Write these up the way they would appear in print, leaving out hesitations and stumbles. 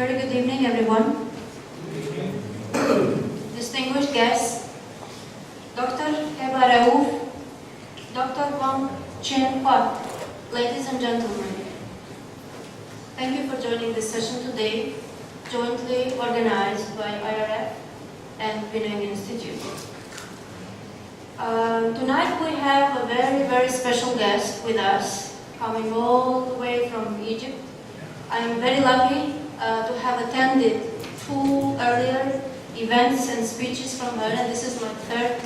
Very good evening, everyone. Distinguished guests, Dr. Heba Raouf, Dr. Wang Chen Huat, ladies and gentlemen. Thank you for joining this session today, jointly organized by IRF and Vinay Institute. Tonight we have a very special guest with us, coming all the way from Egypt. I am very lucky to have attended 2 earlier events and speeches from her, and this is my 3rd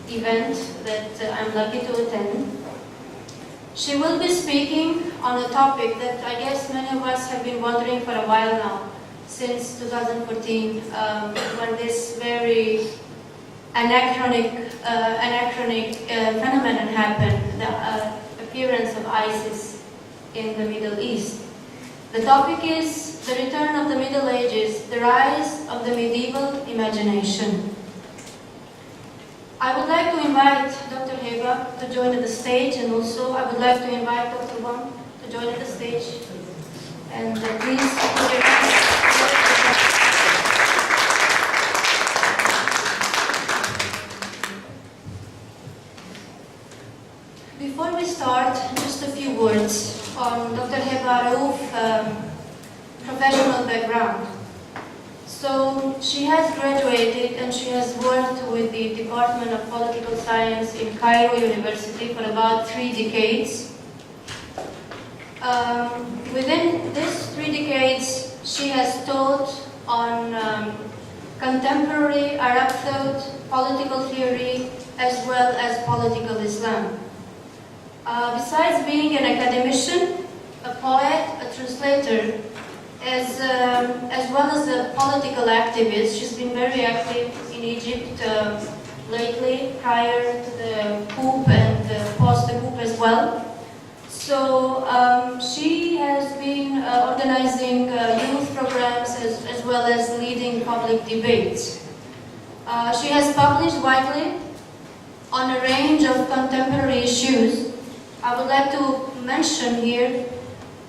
event that I'm lucky to attend. She will be speaking on a topic that I guess many of us have been wondering for a while now, since 2014, when this very anachronic phenomenon happened, the appearance of ISIS in the Middle East. The topic is the return of the Middle Ages, the rise of the medieval imagination. I would like to invite Dr. Heba to join at the stage, and also I would like to invite Dr. Wang to join at the stage. And please put your hands. Before we start, just a few words on Dr. Heba Raouf's professional background. So she has graduated and she has worked with the Department of Political Science in Cairo University for about 3 decades. Within these 3 decades, she has taught on contemporary Arab thought, political theory, as well as political Islam. Besides being an academician, a poet, a translator, as well as a political activist, she's been very active in Egypt lately, prior to the coup and post the coup as well. So she has been organizing youth programs as well as leading public debates. She has published widely on a range of contemporary issues. I would like to mention here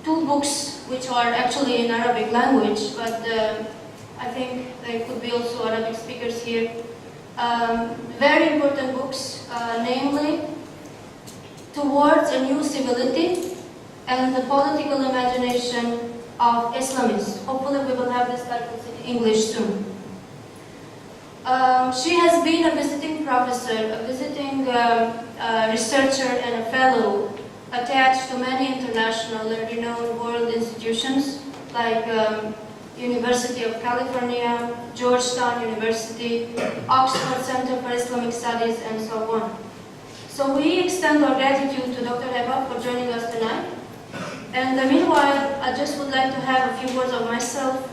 2 books which are actually in Arabic language, but I think there could be also Arabic speakers here. Very important books, namely Towards a New Civility and the Political Imagination of Islamists. Hopefully we will have this title in English soon. She has been a visiting professor, a visiting researcher and a fellow attached to many international and renowned world institutions like University of California, Georgetown University, Oxford Center for Islamic Studies, and so on. So we extend our gratitude to Dr. Heba for joining us tonight. And meanwhile, I just would like to have a few words of myself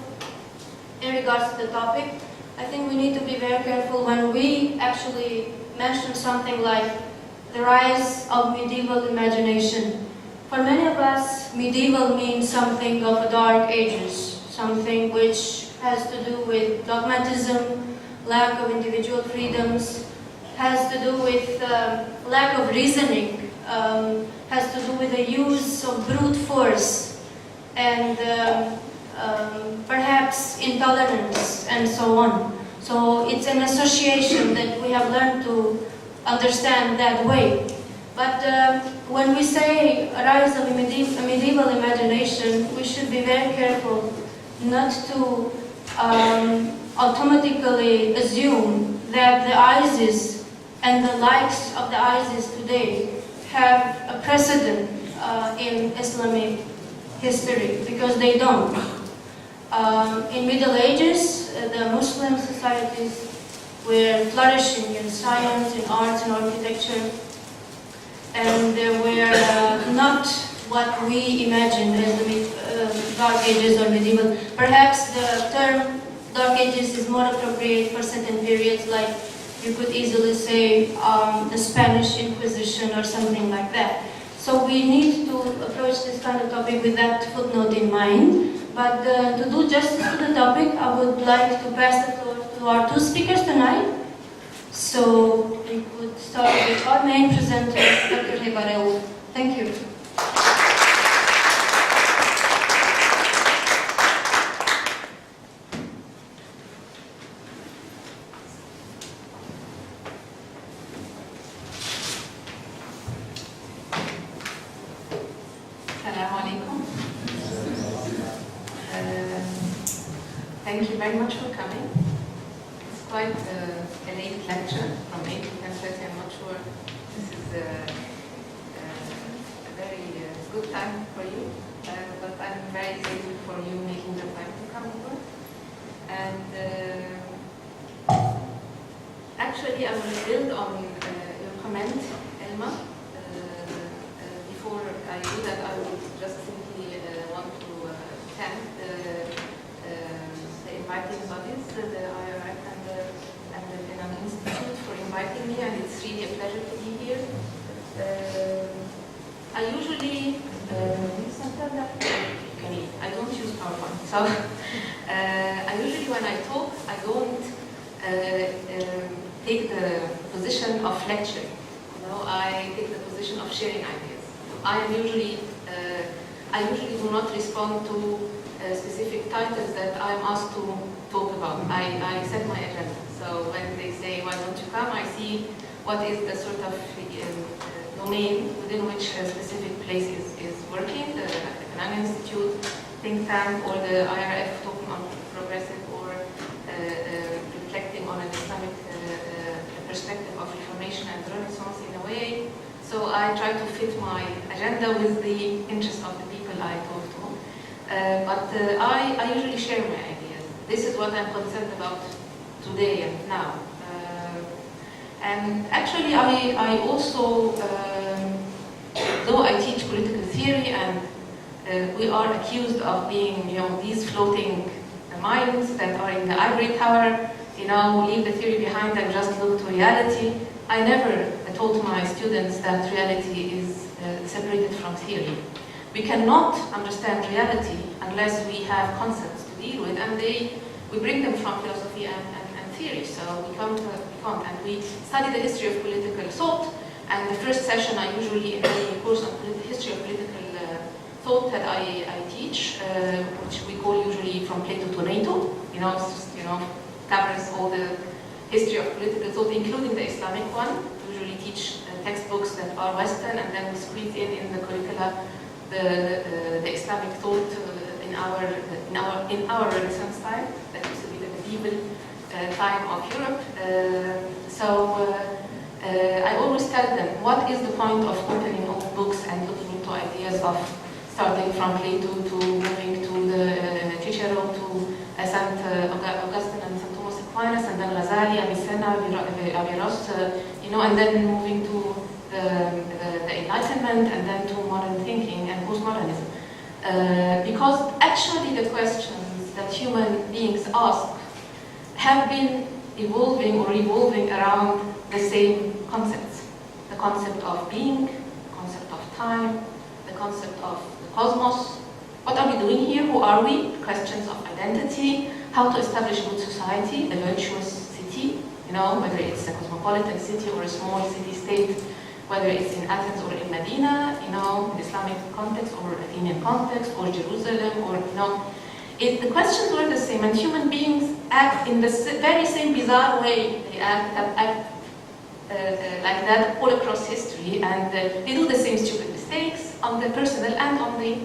in regards to the topic. I think we need to be very careful when we actually mention something like the rise of medieval imagination. For many of us, medieval means something of the Dark Ages, something which has to do with dogmatism, lack of individual freedoms, has to do with lack of reasoning, has to do with the use of brute force, and perhaps intolerance, and so on. So it's an association that we have learned to understand that way. But when we say a rise of a medieval imagination, we should be very careful not to automatically assume that the ISIS and the likes of the ISIS today have a precedent in Islamic history, because they don't. In Middle Ages, the Muslim societies were flourishing in science, in arts, and architecture, and they were not what we imagine as the Dark Ages or medieval. Perhaps the term Dark Ages is more appropriate for certain periods, like you could easily say the Spanish Inquisition or something like that. So we need to approach this kind of topic with that footnote in mind. But to do justice to the topic, I would like to pass the floor to our 2 speakers tonight. So we could start with our main presenter, Dr. Heba Raouf. Thank you. Assalamu alaikum. Thank you very much for coming. It's quite a late lecture from 8 to 10:30. I'm not sure this is a very good time for you, but I'm very grateful for you making the time to come over. And actually, I will build on your comment, Elma. Before I do that, I would just simply want to thank the inviting bodies, the IRF and the Lebanon Institute for inviting me, and it's really a pleasure to be here. I usually, I don't use PowerPoint, so I usually when I talk, I don't take the position of lecturing. I take the position of sharing ideas. I usually do not respond to specific titles that I'm asked to talk about. I set my agenda. So when they say, why don't you come, I see what is the sort of domain within which a specific place is working, the Lebanon Institute, think tank, or the IRF talking on progressive or reflecting on an Islamic perspective of Reformation and Renaissance in a way. So I try to fit my agenda with the interest of the people I talk to. But I usually share my ideas. This is what I'm concerned about today and now. And actually, I also, though I teach political theory, and we are accused of being, these floating minds that are in the ivory tower, leave the theory behind and just look to reality. I never told my students that reality is separated from theory. We cannot understand reality unless we have concepts to deal with, and we bring them from philosophy and theory. So we can't, and we study the history of political thought. And the first session I usually, in any course on history of political thought that I teach, which we call usually from Plato to NATO, covers all the history of political thought, including the Islamic one. We usually teach textbooks that are Western, and then we squeeze in the curricula the Islamic thought in our Renaissance time. That used to be the medieval time of Europe. I always tell them, what is the point of opening all books and looking into ideas of starting from Plato to moving to the Cicero to St. Augustine and St. Thomas Aquinas, and then Ghazali, Avicenna, Averroes, and then moving to the Enlightenment, and then to modern thinking and postmodernism. Because actually the questions that human beings ask have been evolving or revolving around the same concepts. The concept of being, the concept of time, the concept of the cosmos. What are we doing here? Who are we? Questions of identity, how to establish a good society, a virtuous city, whether it's a cosmopolitan city or a small city-state, whether it's in Athens or in Medina, in Islamic context or Athenian context or Jerusalem, or the questions were the same, and human beings act in the very same bizarre way. They act like that all across history, and they do the same stupid mistakes on the personal and on the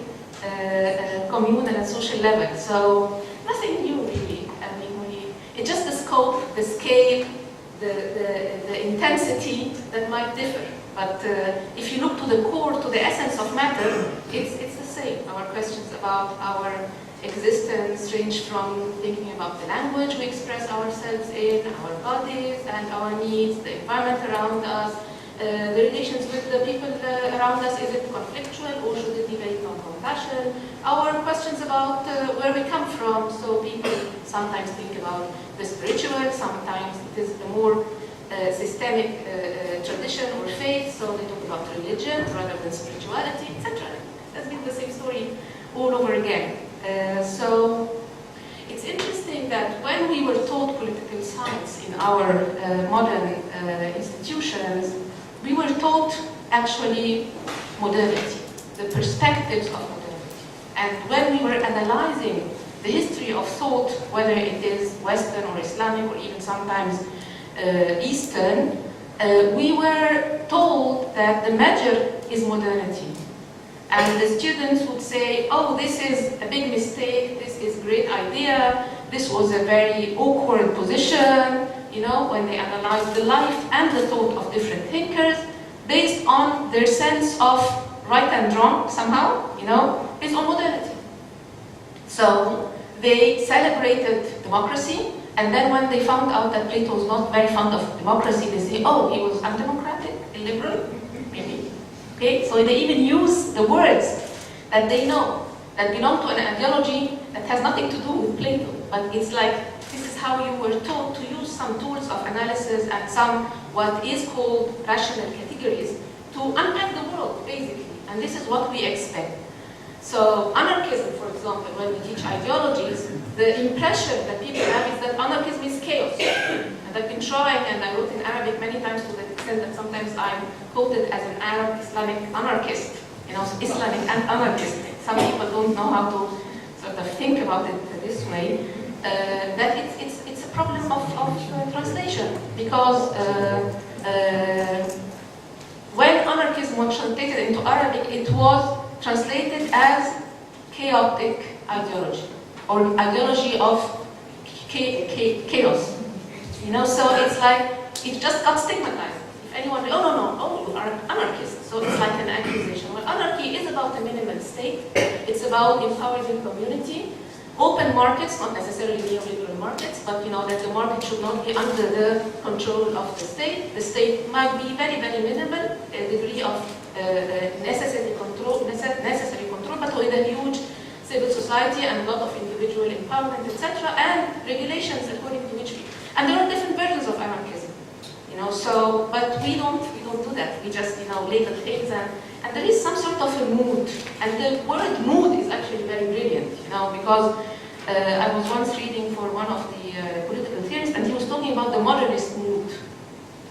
communal and social level. So nothing new, really. It's just the scope, the scale, the intensity that might differ. But if you look to the core, to the essence of matter, it's the same. Our questions about our existence range from thinking about the language we express ourselves in, our bodies and our needs, the environment around us, the relations with the people around us. Is it conflictual, or should it be based on compassion? Our questions about where we come from. So people sometimes think about the spiritual, sometimes it is the more systemic tradition or faith, so they talk about religion rather than spirituality, etc. That's been the same story all over again. So it's interesting that when we were taught political science in our modern institutions, we were taught actually modernity, the perspectives of modernity. And when we were analyzing the history of thought, whether it is Western or Islamic or even sometimes Eastern, we were told that the measure is modernity. And the students would say, oh, this is a big mistake, this is a great idea, this was a very awkward position, you know, when they analyzed the life and the thought of different thinkers, based on their sense of right and wrong, somehow, you know, based on modernity. So they celebrated democracy, and then when they found out that Plato was not very fond of democracy, they say, oh, he was undemocratic, illiberal, maybe. Okay, so they even use the words that they know, that belong to an ideology that has nothing to do with Plato. But it's like, this is how you were taught to use some tools of analysis and some what is called rational categories to unpack the world, basically. And this is what we expect. So anarchism, for example, when we teach ideologies, the impression that people have is that anarchism is chaos. And I've been trying, and I wrote in Arabic many times to the extent that sometimes I'm quoted as an Arab Islamic anarchist, you know, Islamic and anarchist. Some people don't know how to sort of think about it this way. That it's a problem of translation, because when anarchism was translated into Arabic, it was translated as chaotic ideology, or ideology of chaos. You know, so it's like, it just got stigmatized. If anyone, oh, you are an anarchist, so it's like an accusation. Well, anarchy is about a minimal state. It's about empowering the community, open markets, not necessarily neoliberal markets, but you know that the market should not be under the control of the state. The state might be very, very minimal, a degree of necessary control, but with a huge civil society and a lot of individual empowerment, etc., and regulations according to which. And there are different versions of anarchism, you know. So, but we don't do that. We just, you know, label things, and there is some sort of a mood, and the word mood is actually very brilliant, you know, because I was once reading for one of the political theorists, and he was talking about the modernist mood.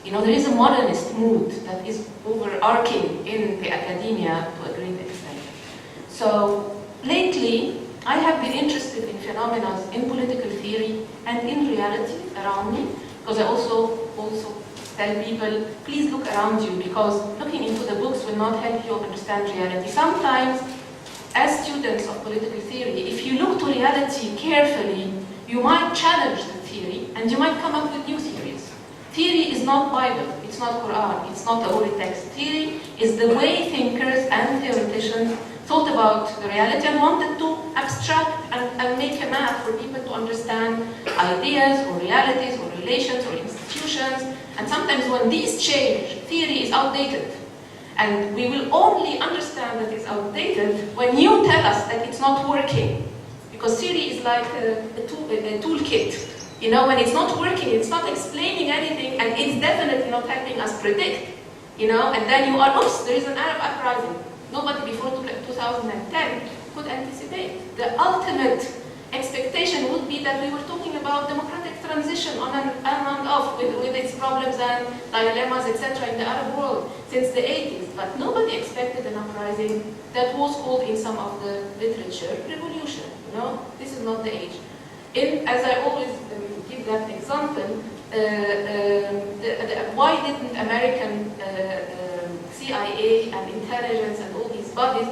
You know, there is a modernist mood that is overarching in the academia to a great extent. So lately, I have been interested in phenomena in political theory and in reality around me, because I also tell people, please look around you, because looking into the books will not help you understand reality. Sometimes, as students of political theory, if you look to reality carefully, you might challenge the theory, and you might come up with new theories. Theory is not Bible, it's not Quran, it's not the holy text. Theory is the way thinkers and theoreticians thought about the reality and wanted to abstract and make a map for people to understand ideas or realities or relations or institutions. And sometimes when these change, theory is outdated. And we will only understand that it's outdated when you tell us that it's not working. Because theory is like a toolkit. You know, when it's not working, it's not explaining anything, and it's definitely not helping us predict. You know, and then you are, oops, there is an Arab uprising. Nobody before 2010 could anticipate. The ultimate expectation would be that we were talking about democratic transition on and off with its problems and dilemmas, etc. in the Arab world since the 80s. But nobody expected an uprising that was called in some of the literature revolution. You know, this is not the age. As I always give that example, why didn't American CIA and intelligence and all these bodies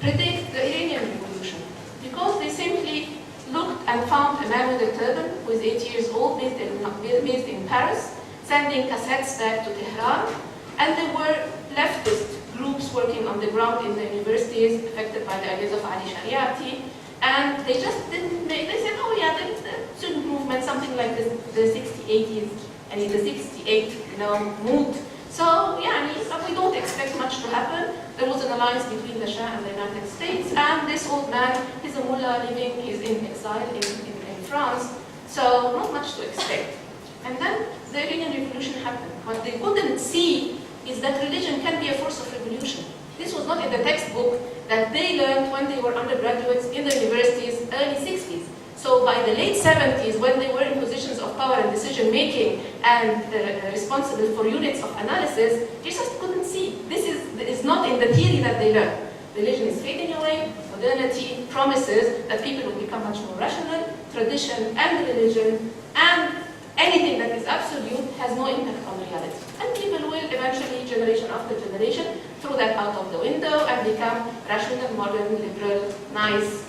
predict the Iranian revolution? Because they simply looked and found a man with a turban who is 8 years old, based in Paris, sending cassettes back to Tehran, and there were leftist groups working on the ground in the universities affected by the ideas of Ali Shariati, and they just didn't make, they said, oh yeah, the student movement, something like this, the 60s, 80s, and in the 68, you know, mood. So, yeah, we don't expect much to happen. There was an alliance between the Shah and the United States, and this old man, he's a mullah living, he's in exile in France, so not much to expect. And then the Iranian Revolution happened. What they couldn't see is that religion can be a force of revolution. This was not in the textbook that they learned when they were undergraduates in the universities, early 60s. So by the late 70s, when they were in positions of power and decision-making and responsible for units of analysis, they just couldn't see. This is not in the theory that they learned. Religion is fading away. Modernity promises that people will become much more rational. Tradition and religion and anything that is absolute has no impact on reality. And people will eventually, generation after generation, throw that out of the window and become rational, modern, liberal, nice,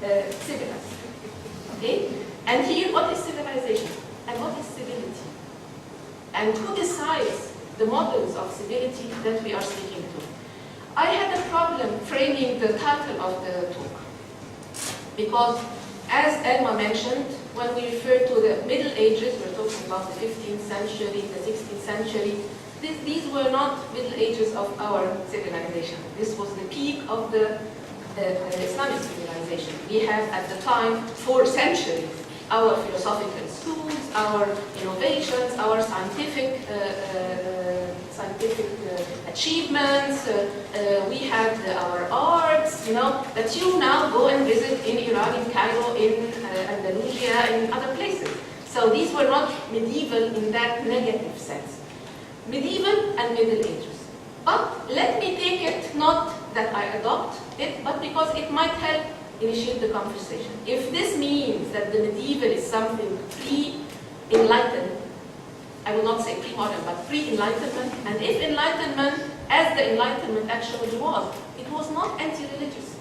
civilized. Okay? And here, what is civilization? And what is civility? And who decides the models of civility that we are speaking to? I had a problem framing the title of the talk. Because, as Elma mentioned, when we refer to the Middle Ages, we're talking about the 15th century, the 16th century. These were not Middle Ages of our civilization. This was the peak of the Islamic civilization. We had, at the time, 4 centuries, our philosophical schools, our innovations, our scientific achievements. We had our arts, that you now go and visit in Iran, in Cairo, in Andalusia, in other places. So these were not medieval in that negative sense. Medieval and Middle Ages. But let me take it, not that I adopt it, but because it might help initiate the conversation. If this means that the medieval is something pre-enlightened, I will not say pre-modern, but pre-enlightenment, and if enlightenment, as the enlightenment actually was, it was not anti-religious.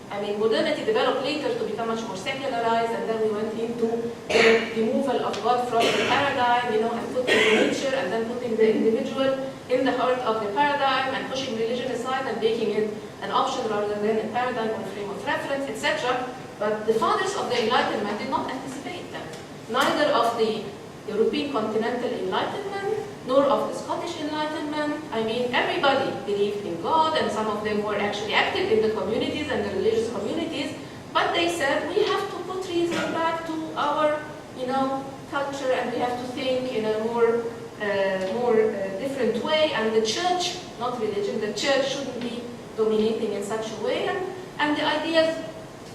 I mean, modernity developed later to become much more secularized, and then we went into the removal of God from the paradigm, and putting nature, and then putting the individual in the heart of the paradigm, and pushing religion aside and making it an option rather than a paradigm or a frame of reference, etc. But the fathers of the Enlightenment did not anticipate them. Neither of the European continental Enlightenment, nor of the Scottish Enlightenment. I mean, everybody believed in God, and some of them were actually active in the communities and the religious communities, but they said, we have to put reason back to our, culture, and we have to think in a more different way, and the church, not religion, the church shouldn't be dominating in such a way, and the ideas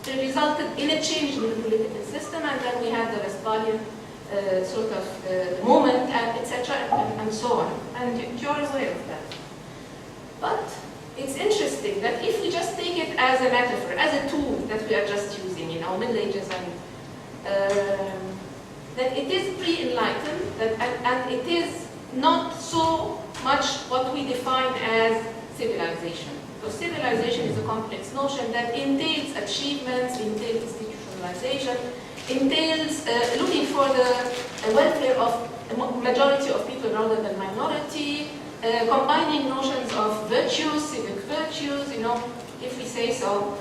resulted in a change in the political system, and then we had the Westphalian moment, and etc., and so on. And you're aware of that. But it's interesting that if we just take it as a metaphor, as a tool that we are just using in our Middle Ages, and that it is pre-enlightened, and it is not so much what we define as civilization. So civilization is a complex notion that entails achievements, entails institutionalization, entails looking for the welfare of a majority of people rather than minority, combining notions of virtues, civic virtues, if we say so.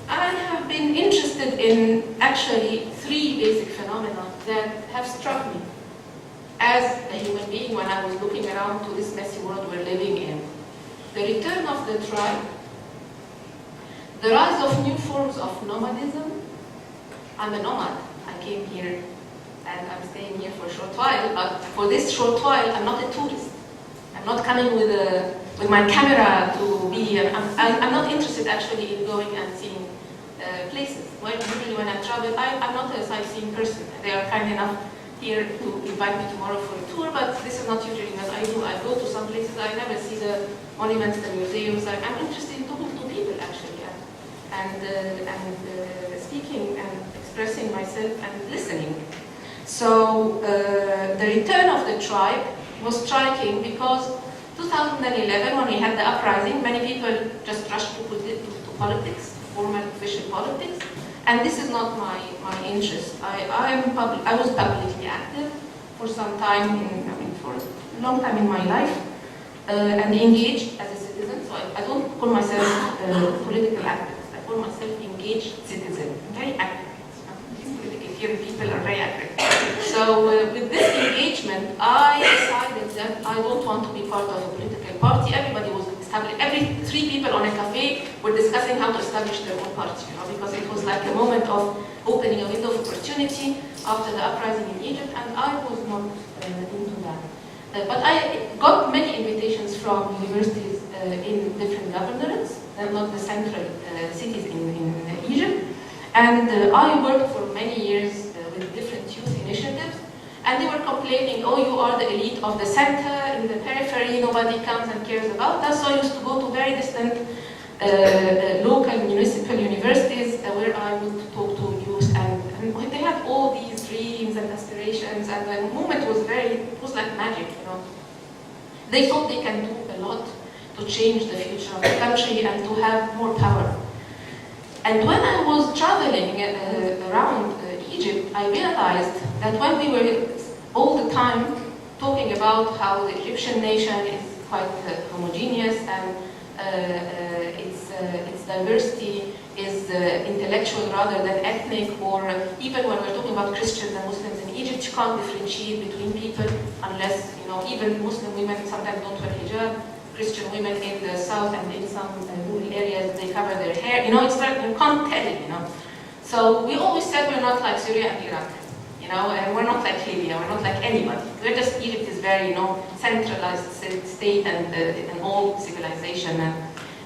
I have been interested in actually 3 basic phenomena that have struck me as a human being when I was looking around to this messy world we're living in. The return of the tribe, the rise of new forms of nomadism. I'm a nomad. I came here and I'm staying here for a short while, but for this short while, I'm not a tourist. I'm not coming with my camera to be here. I'm not interested actually in going and seeing places. Well, usually when I travel, I'm not a sightseeing person. They are kind enough here to invite me tomorrow for a tour, but this is not usually what I do. I go to some places, I never see the monuments, the museums. I'm interested in talking to people actually, and speaking and expressing myself and listening. So the return of the tribe was striking because 2011, when we had the uprising, many people just rushed to politics, formal official politics, and this is not my interest. I was publicly active for some time, for a long time in my life, and engaged as a citizen. So I don't call myself a political activist. I call myself engaged citizen, very active. These political theory people are very active. So with this engagement, I decided that I don't want to be part of a political party. Everybody was established. Every 3 people on a cafe were discussing how to establish their own party, because it was like a moment of opening a window of opportunity after the uprising in Egypt, and I was not into that. But I got many invitations from universities in different governorates, not the central cities in Egypt, and I worked for many years with different youth initiatives, and they were complaining, oh, you are the elite of the center, in the periphery, nobody comes and cares about us. So I used to go to very distant local municipal universities where I would talk to youth, and they had all these dreams and aspirations, and the movement was like magic, They thought they can do a lot to to change the future of the country and to have more power. And when I was traveling around Egypt, I realized that when we were all the time talking about how the Egyptian nation is quite homogeneous and its diversity is intellectual rather than ethnic, or even when we're talking about Christians and Muslims in Egypt, you can't differentiate between people unless, even Muslim women sometimes don't wear hijab. Christian women in the south and in some rural areas, they cover their hair. It's like, you can't tell, So we always said we're not like Syria and Iraq, and we're not like Libya, we're not like anybody. We're just, Egypt is very, centralized state and old civilization.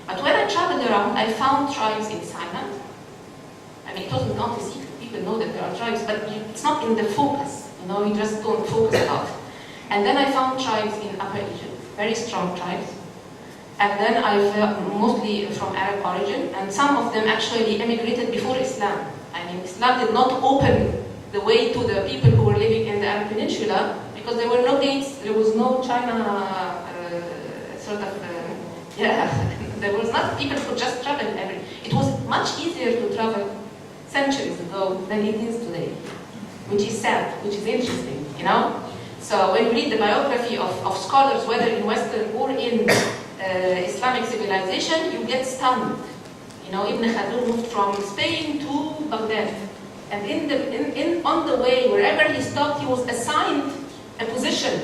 But when I traveled around, I found tribes in Sinai. It wasn't not a secret. People know that there are tribes, but it's not in the focus. You just don't focus about it. And then I found tribes in Upper Egypt, very strong tribes. And then mostly from Arab origin, and some of them actually emigrated before Islam. Islam did not open the way to the people who were living in the Arab Peninsula because there were no gates, there was no China there was not, people could just travel it was much easier to travel centuries ago than it is today, which is sad, which is interesting, So when you read the biography of scholars, whether in Western or in Islamic civilization, you get stunned. Ibn Khaldun moved from Spain to Baghdad. And on the way, wherever he stopped, he was assigned a position.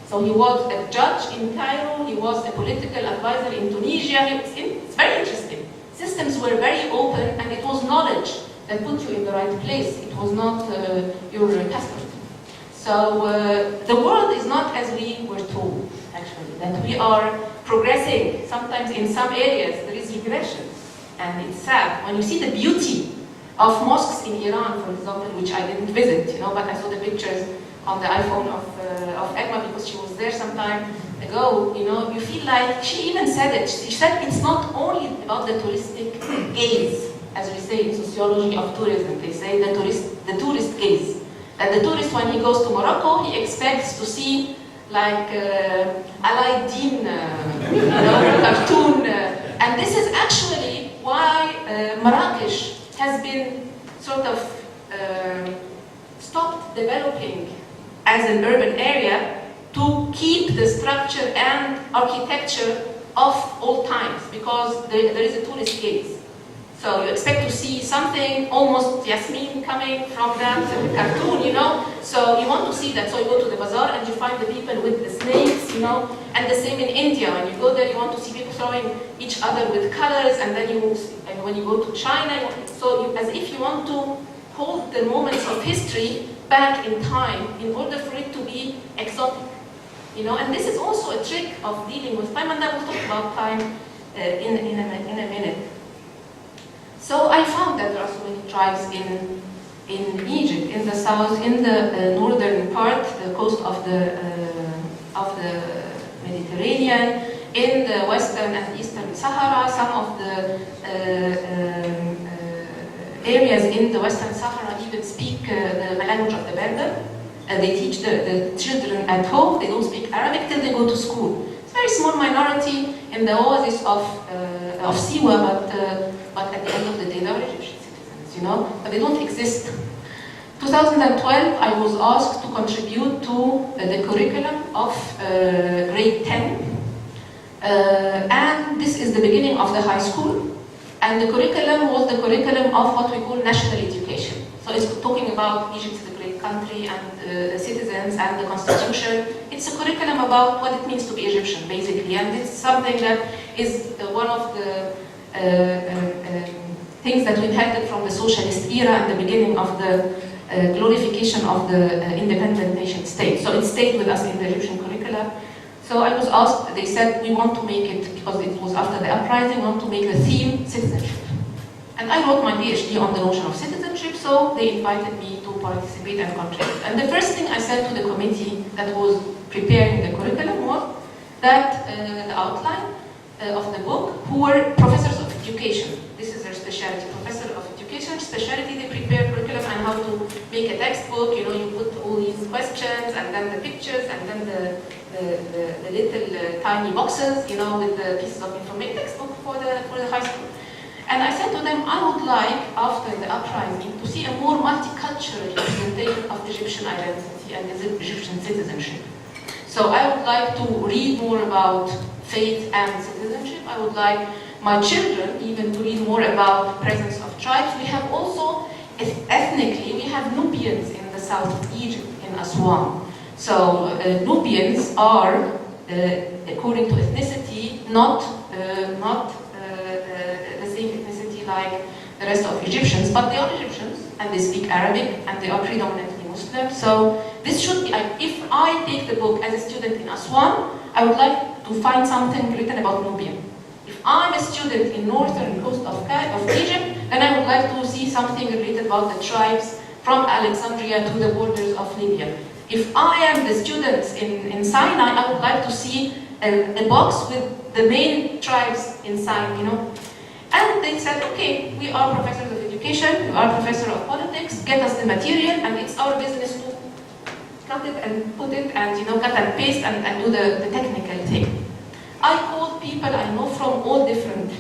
So he was a judge in Cairo, he was a political advisor in Tunisia. It's very interesting. Systems were very open, and it was knowledge that put you in the right place. It was not your custom. So the world is not as we were told, actually, that we are progressing. Sometimes in some areas there is regression, and it's sad. When you see the beauty of mosques in Iran, for example, which I didn't visit, but I saw the pictures on the iPhone of Egma because she was there some time ago, you feel like, she even said it, she said it's not only about the touristic gaze, as we say in sociology of tourism, they say the tourist gaze. That the tourist, when he goes to Morocco, he expects to see like Aladdin, cartoon. And this is actually why Marrakesh has been sort of stopped developing as an urban area to keep the structure and architecture of old times, because there is a tourist gaze. So you expect to see something almost Yasmin coming from that cartoon, So you want to see that. So you go to the bazaar and you find the people with the snakes, And the same in India. When you go there, you want to see people throwing each other with colors. And then when you go to China, as if you want to hold the moments of history back in time in order for it to be exotic, And this is also a trick of dealing with time. And I will talk about time in a minute. So I found that there are so many tribes in Egypt, in the south, in the northern part, the coast of the Mediterranean, in the western and eastern Sahara, some of the areas in the western Sahara even speak the language of the Berber. They teach the children at home, they don't speak Arabic till they go to school. It's a very small minority in the oasis of Siwa, but at the end of the day, they are Egyptian citizens, but they don't exist. 2012, I was asked to contribute to the curriculum of grade 10, and this is the beginning of the high school, and the curriculum was the curriculum of what we call national education. So it's talking about Egypt as a great country and the citizens and the constitution. It's a curriculum about what it means to be Egyptian, basically, and it's something that is one of the things that we inherited from the socialist era and the beginning of the glorification of the independent nation state. So it stayed with us in the Egyptian curricula. So I was asked, they said, we want to make it, because it was after the uprising, we want to make the theme citizenship. And I wrote my PhD on the notion of citizenship, so they invited me to participate and contribute. And the first thing I said to the committee that was preparing the curriculum was that the outline of the book, who were professors of education. This is their specialty, professor of education specialty. They prepare curriculum and how how to make a textbook. You know, you put all these questions and then the pictures and then the little tiny boxes, you know, with the pieces of information textbook for the high school. And I said to them, I would like, after the uprising, to see a more multicultural representation of Egyptian identity and Egyptian citizenship. So I would like to read more about faith and citizenship. I would like my children even to read more about the presence of tribes. We have also, ethnically, we have Nubians in the south of Egypt, in Aswan. So Nubians are, according to ethnicity, not the same ethnicity like the rest of Egyptians, but they are Egyptians, and they speak Arabic, and they are predominantly Muslim. So this should be, if I take the book as a student in Aswan, I would like to find something written about Nubian. If I'm a student in northern coast of Egypt, then I would like to see something related about the tribes from Alexandria to the borders of Libya. If I am the students in Sinai, I would like to see a box with the main tribes in Sinai, you know. And they said, okay, we are professors of education, we are professors of politics, get us the material, and it's our business to cut it and put it and, you know, cut and paste and do the technical thing. I called people I know from all different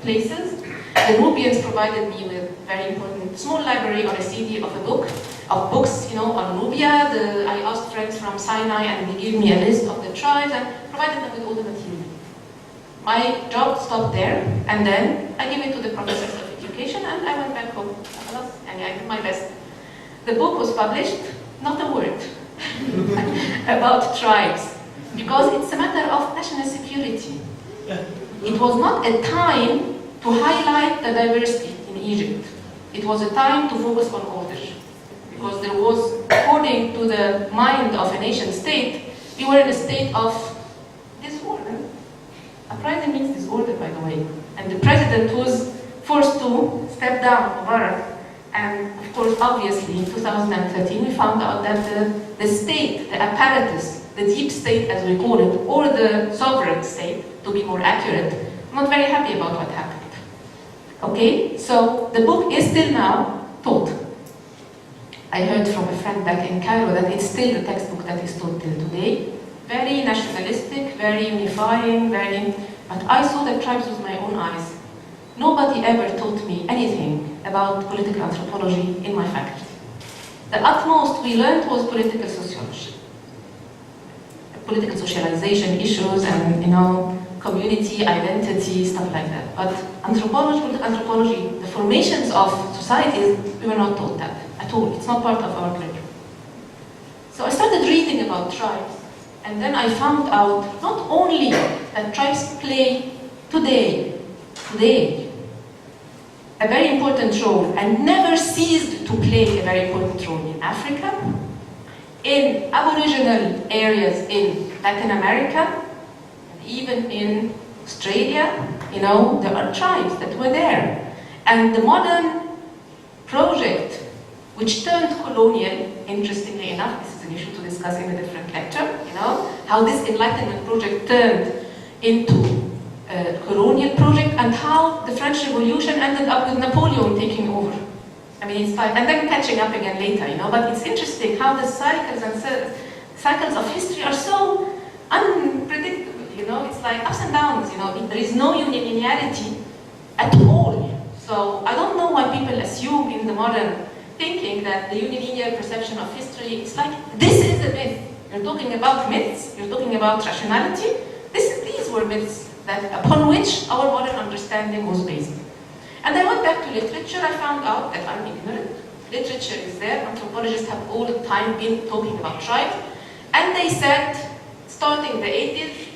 places. The Nubians provided me with very important small library or a CD of books, you know, on Nubia. I asked friends from Sinai and they gave me a list of the tribes and provided them with all the material. My job stopped there, and then I gave it to the professors of education and I went back home. And I did my best. The book was published, not a word about tribes, because it's a matter of national security. It was not a time to highlight the diversity in Egypt. It was a time to focus on order. Because there was, according to the mind of a nation state, we were in a state of disorder. Uprising means disorder, by the way. And the president was forced to step down, Mubarak. And of course, obviously, in 2013, we found out that the state, the apparatus, the deep state as we call it, or the sovereign state, to be more accurate, not very happy about what happened. Okay, so the book is still now taught. I heard from a friend back in Cairo that it's still the textbook that is taught till today. Very nationalistic, very unifying, but I saw the tribes with my own eyes. Nobody ever taught me anything about political anthropology in my faculty. The utmost we learned was political sociology. Political socialization issues and, you know, community, identity, stuff like that. But anthropology, the formations of societies, we were not taught that at all. It's not part of our curriculum. So I started reading about tribes, and then I found out not only that tribes play today, a very important role, and never ceased to play a very important role in Africa, in aboriginal areas in Latin America, even in Australia, you know, there are tribes that were there. And the modern project, which turned colonial, interestingly enough, this is an issue to discuss in a different lecture, you know, how this Enlightenment project turned into a colonial project, and how the French Revolution ended up with Napoleon taking over. I mean, it's like, and then catching up again later, you know, but it's interesting how the cycles of history are so unpredictable. You know, it's like ups and downs, you know, there is no unilinearity at all. So I don't know why people assume in the modern thinking that the unilinear perception of history, it's like, this is a myth. You're talking about myths, you're talking about rationality. These were myths upon which our modern understanding was based. And I went back to literature, I found out that I'm ignorant. Literature is there, anthropologists have all the time been talking about tribes. And they said, starting the 80s,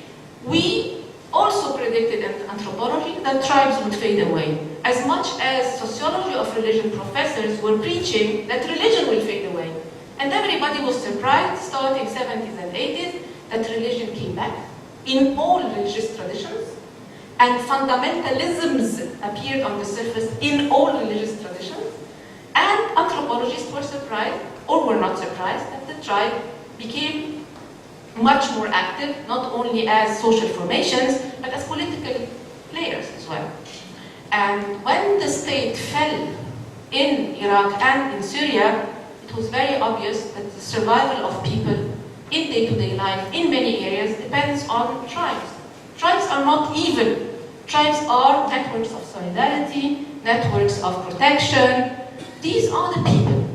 we also predicted in anthropology that tribes would fade away. As much as sociology of religion professors were preaching that religion will fade away. And everybody was surprised, starting 70s and 80s, that religion came back in all religious traditions. And fundamentalisms appeared on the surface in all religious traditions. And anthropologists were surprised, or were not surprised, that the tribe became much more active, not only as social formations, but as political players as well. And when the state fell in Iraq and in Syria, it was very obvious that the survival of people in day-to-day life in many areas depends on tribes. Tribes are not evil. Tribes are networks of solidarity, networks of protection. These are the people.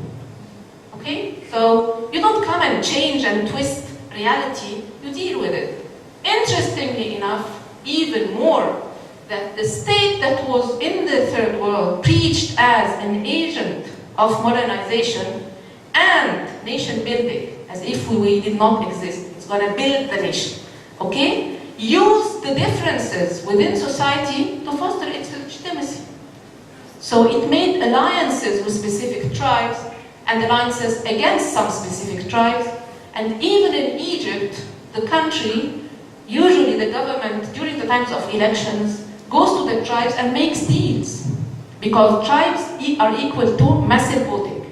Okay? So you don't come and change and twist reality, you deal with it. Interestingly enough, even more, that the state that was in the third world preached as an agent of modernization and nation building, as if we did not exist. It's going to build the nation. Okay? Use the differences within society to foster its legitimacy. So it made alliances with specific tribes and alliances against some specific tribes. And even in Egypt, the country, usually the government, during the times of elections, goes to the tribes and makes deals. Because tribes are equal to massive voting.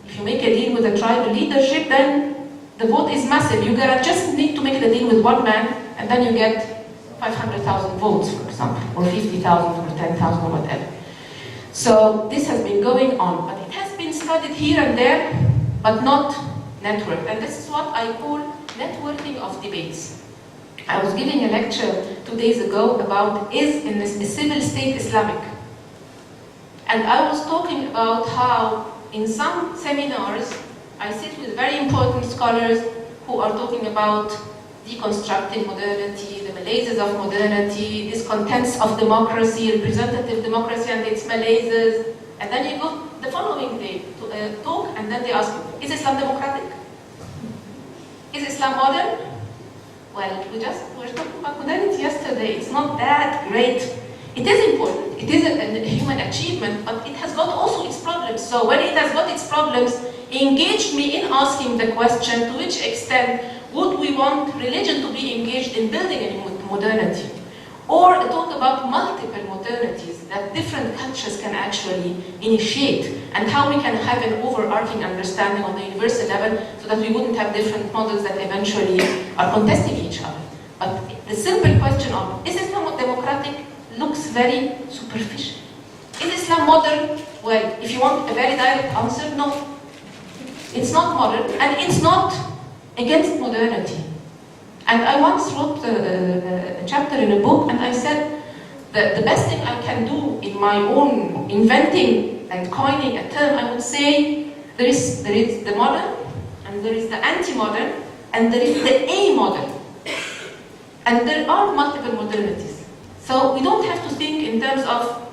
If you make a deal with the tribal leadership, then the vote is massive. You just need to make a deal with one man, and then you get 500,000 votes, for example, or 50,000 or 10,000 or whatever. So this has been going on, but it has been studied here and there, but not networked. And this is what I call networking of debates. I was giving a lecture 2 days ago about is a civil state Islamic? And I was talking about how in some seminars I sit with very important scholars who are talking about deconstructing modernity, the malaises of modernity, discontents of democracy, representative democracy and its malaises. And then you go the following day to a talk and then they ask you, is Islam democratic? Is Islam modern? Well, we were talking about modernity yesterday. It's not that great. It is important. It is a human achievement, but it has got also its problems. So when it has got its problems, it engaged me in asking the question, to which extent would we want religion to be engaged in building a modernity? Or talk about multiple modernities that different cultures can actually initiate, and how we can have an overarching understanding on the universal level so that we wouldn't have different models that eventually are contesting each other. But the simple question of, is Islam democratic, looks very superficial. Is Islam modern? Well, if you want a very direct answer, no. It's not modern, and it's not against modernity. And I once wrote a chapter in a book, and I said that the best thing I can do in my own inventing and coining a term, I would say there is the modern, and there is the anti-modern, and there is the a-modern. And there are multiple modernities. So we don't have to think in terms of,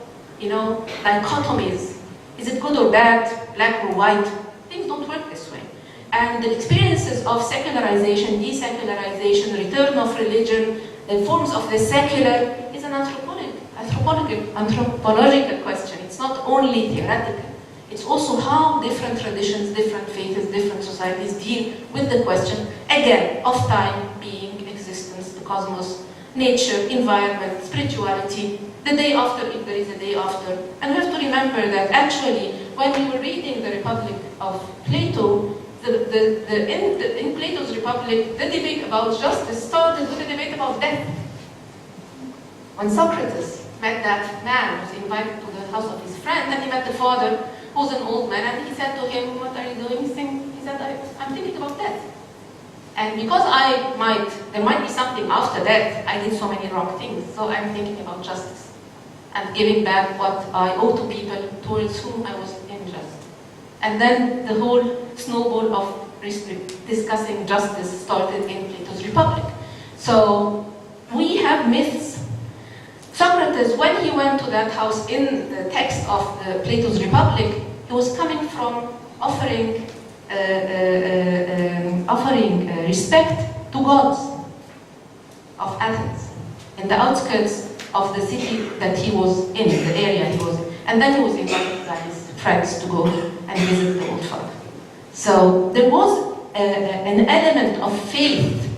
dichotomies. Is it good or bad, black or white? Things don't work this way. And the experiences of secularization, desecularization, return of religion, the forms of the secular is an anthropological question. It's not only theoretical. It's also how different traditions, different faiths, different societies deal with the question, again, of time, being, existence, the cosmos, nature, environment, spirituality, the day after, if there is a day after. And we have to remember that actually, when we were reading the Republic of Plato, in Plato's Republic, the debate about justice started with a debate about death. When Socrates met that man who was invited to the house of his friend, and he met the father, who was an old man, and he said to him, what are you doing? He said, I'm thinking about death. And because there might be something after death, I did so many wrong things, so I'm thinking about justice and giving back what I owe to people towards whom I was unjust. And then the whole snowball of discussing justice started in Plato's Republic. So we have myths. Socrates, when he went to that house in the text of Plato's Republic, he was coming from offering respect to gods of Athens, in the outskirts of the city that he was in, the area he was in. And then he was invited by his friends to go and visit the old father. So there was an element of faith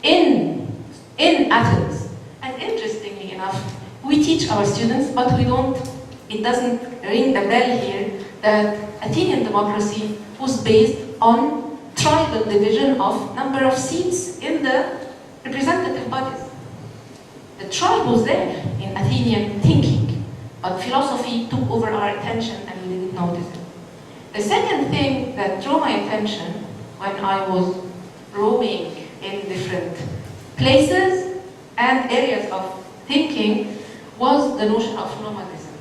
in Athens. And interestingly enough, we teach our students, but it doesn't ring a bell here, that Athenian democracy was based on tribal division of number of seats in the representative bodies. The tribe was there in Athenian thinking, but philosophy took over our attention and we did noticing. The second thing that drew my attention when I was roaming in different places and areas of thinking was the notion of nomadism.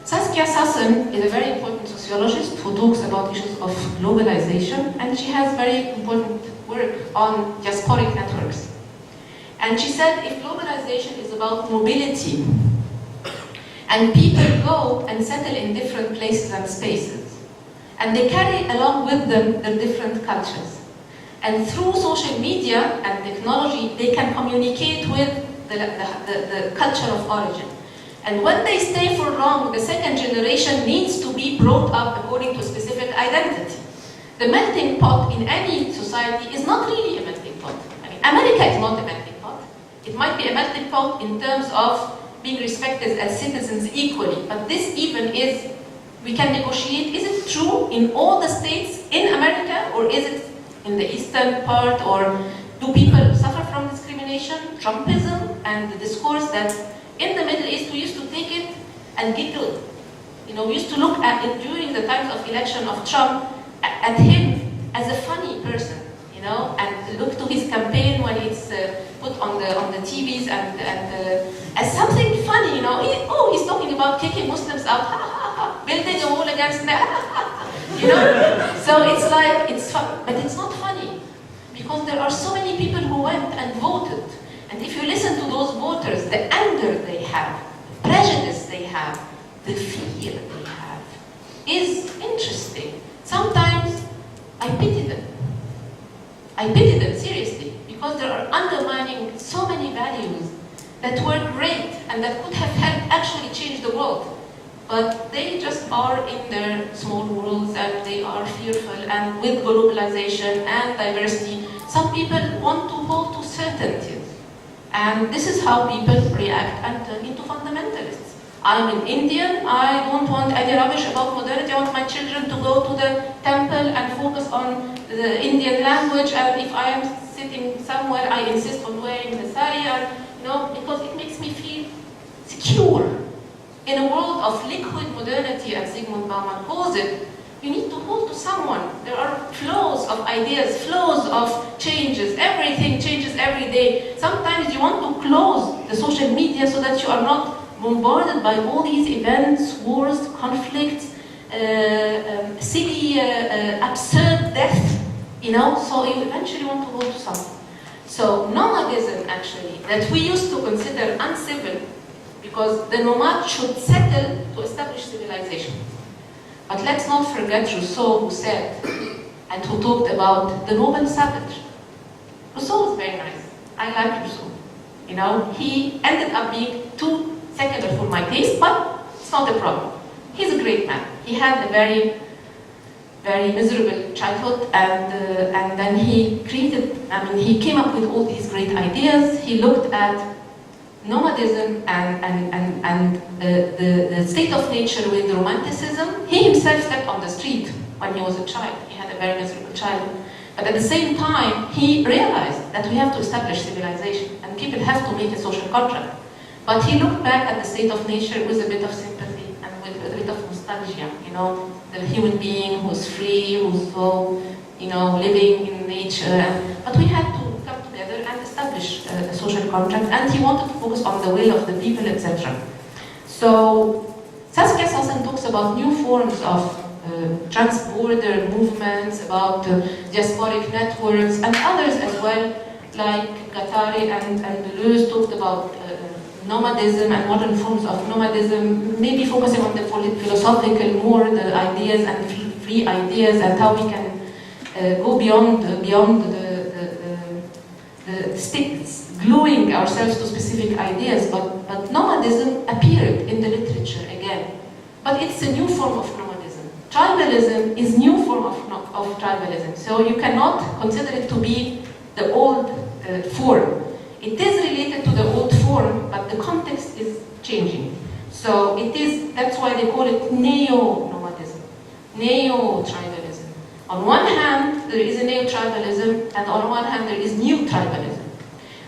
Saskia Sassen is a very important sociologist who talks about issues of globalization, and she has very important work on diasporic networks. And she said if globalization is about mobility, and people go and settle in different places and spaces, and they carry along with them their different cultures. And through social media and technology, they can communicate with the culture of origin. And when they stay for long, the second generation needs to be brought up according to a specific identity. The melting pot in any society is not really a melting pot. I mean, America is not a melting pot. It might be a melting pot in terms of being respected as citizens equally, but this even is, we can negotiate, is it true in all the states in America, or is it in the eastern part, or do people suffer from discrimination, Trumpism, and the discourse that in the Middle East we used to take it and giggle. You know, we used to look at it during the times of election of Trump, at him as a funny person, you know, and look to his campaign when it's put on the TVs and as something funny, you know. He's talking about kicking Muslims out, ha ha ha, building a wall against them, you know. So it's like, it's fun, but it's not funny, because there are so many people who went and voted, and if you listen to those voters, the anger they have, the prejudice they have, the fear they have, is interesting. Sometimes I pity them. I pity them seriously, because they are undermining so many values that were great and that could have helped actually change the world. But they just are in their small worlds and they are fearful, and with globalization and diversity, some people want to hold to certainties. And this is how people react and turn into fundamentalists. I'm an Indian, I don't want any rubbish about modernity, I want my children to go to the temple and focus on the Indian language, and if I am sitting somewhere, I insist on wearing the sari, you know, because it makes me feel secure. In a world of liquid modernity, as Zygmunt Bauman calls it, you need to hold to someone. There are flows of ideas, flows of changes, everything changes every day. Sometimes you want to close the social media so that you are not bombarded by all these events, wars, conflicts, silly, absurd death, you know, so you eventually want to hold to something. So nomadism, actually, that we used to consider uncivil, because the nomad should settle to establish civilization. But let's not forget Rousseau, who said, and who talked about the noble savage. Rousseau was very nice. I like Rousseau. You know, he ended up being too secular for my taste, but it's not a problem. He's a great man. He had a very, very miserable childhood, and then he created, he came up with all these great ideas. He looked at nomadism and the state of nature with romanticism. He himself slept on the street when he was a child. He had a very miserable childhood. But at the same time, he realized that we have to establish civilization and people have to make a social contract. But he looked back at the state of nature with a bit of sympathy and with a bit of nostalgia, you know, the human being who's free, who's so, you know, living in nature. But we had to come together and establish a social contract, and he wanted to focus on the will of the people, etc. So Saskia Sassen talks about new forms of trans-border movements, about diasporic networks, and others as well, like Guattari and Deleuze talked about nomadism and modern forms of nomadism, maybe focusing on the philosophical more, the ideas and free ideas, and how we can go beyond the sticks, gluing ourselves to specific ideas. But nomadism appeared in the literature again. But it's a new form of nomadism. Tribalism is new form of tribalism. So you cannot consider it to be the old form. It is related to the old form, but the context is changing. So it is, that's why they call it neo-nomadism, neo-tribalism. On one hand, there is a neo-tribalism, and on one hand, there is new tribalism.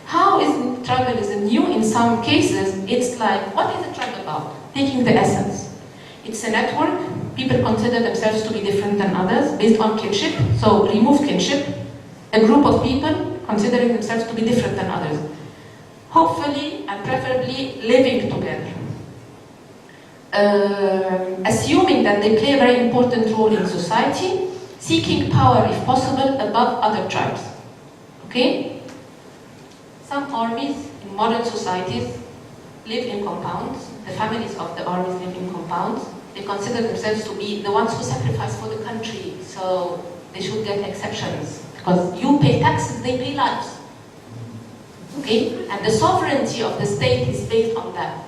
How is tribalism new? In some cases, it's like, what is a tribe about? Taking the essence. It's a network. People consider themselves to be different than others based on kinship. So remove kinship. A group of people considering themselves to be different than others. Hopefully and preferably living together. Assuming that they play a very important role in society, seeking power if possible above other tribes. Okay? Some armies in modern societies live in compounds. The families of the armies live in compounds. They consider themselves to be the ones who sacrifice for the country, so they should get exceptions. Because you pay taxes, they pay lives. Okay? And the sovereignty of the state is based on that.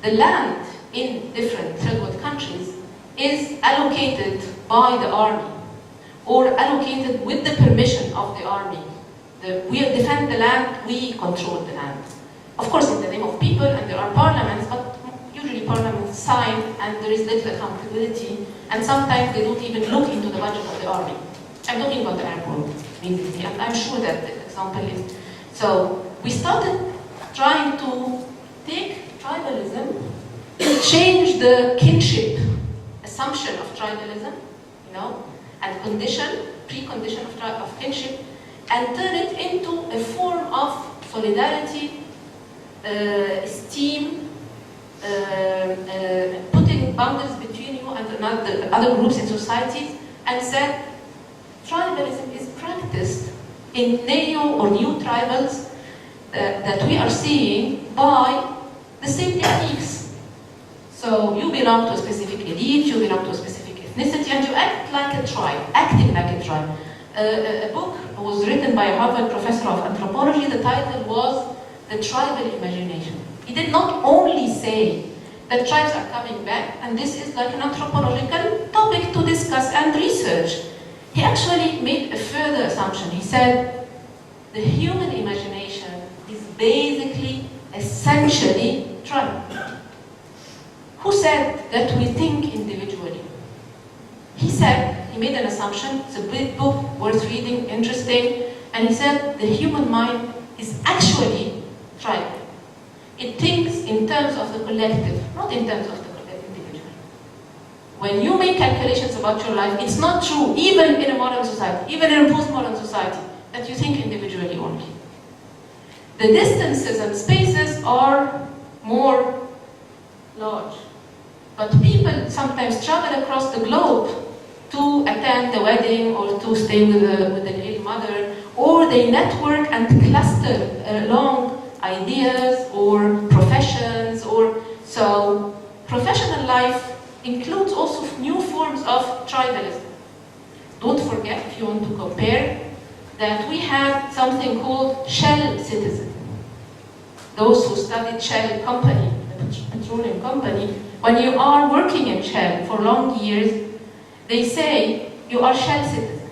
The land in different third world countries is allocated by the army or allocated with the permission of the army. We defend the land, we control the land. Of course, in the name of people, and there are parliaments, but usually parliaments sign and there is little accountability, and sometimes they don't even look into the budget of the army. I'm talking about the airport, basically, and I'm sure that the example is. So we started trying to take tribalism, change the kinship assumption of tribalism, and precondition of kinship, and turn it into a form of solidarity, esteem, putting boundaries between you and the other groups in society, and said tribalism is practiced in neo or new tribals that we are seeing by the same techniques. So you belong to a specific elite, you belong to a specific ethnicity, and you act like a tribe, acting like a tribe. A book was written by a Harvard professor of anthropology. The title was The Tribal Imagination. He did not only say that tribes are coming back, and this is like an anthropological topic to discuss and research. He actually made a further assumption. He said, the human imagination is basically, essentially, tribal. Who said that we think individually? He said, he made an assumption, it's a big book, worth reading, interesting, and he said the human mind is actually tribal. It thinks in terms of the collective, not in terms of the individual. When you make calculations about your life, it's not true, even in a modern society, even in a postmodern society, that you think individually only. The distances and spaces are more large. But people sometimes travel across the globe to attend a wedding or to stay with an ill mother, or they network and cluster along ideas or professions, or so professional life includes also new forms of tribalism. Don't forget, if you want to compare, that we had something called Shell citizen. Those who studied Shell company, the petroleum company, when you are working in Shell for long years, they say you are Shell citizen.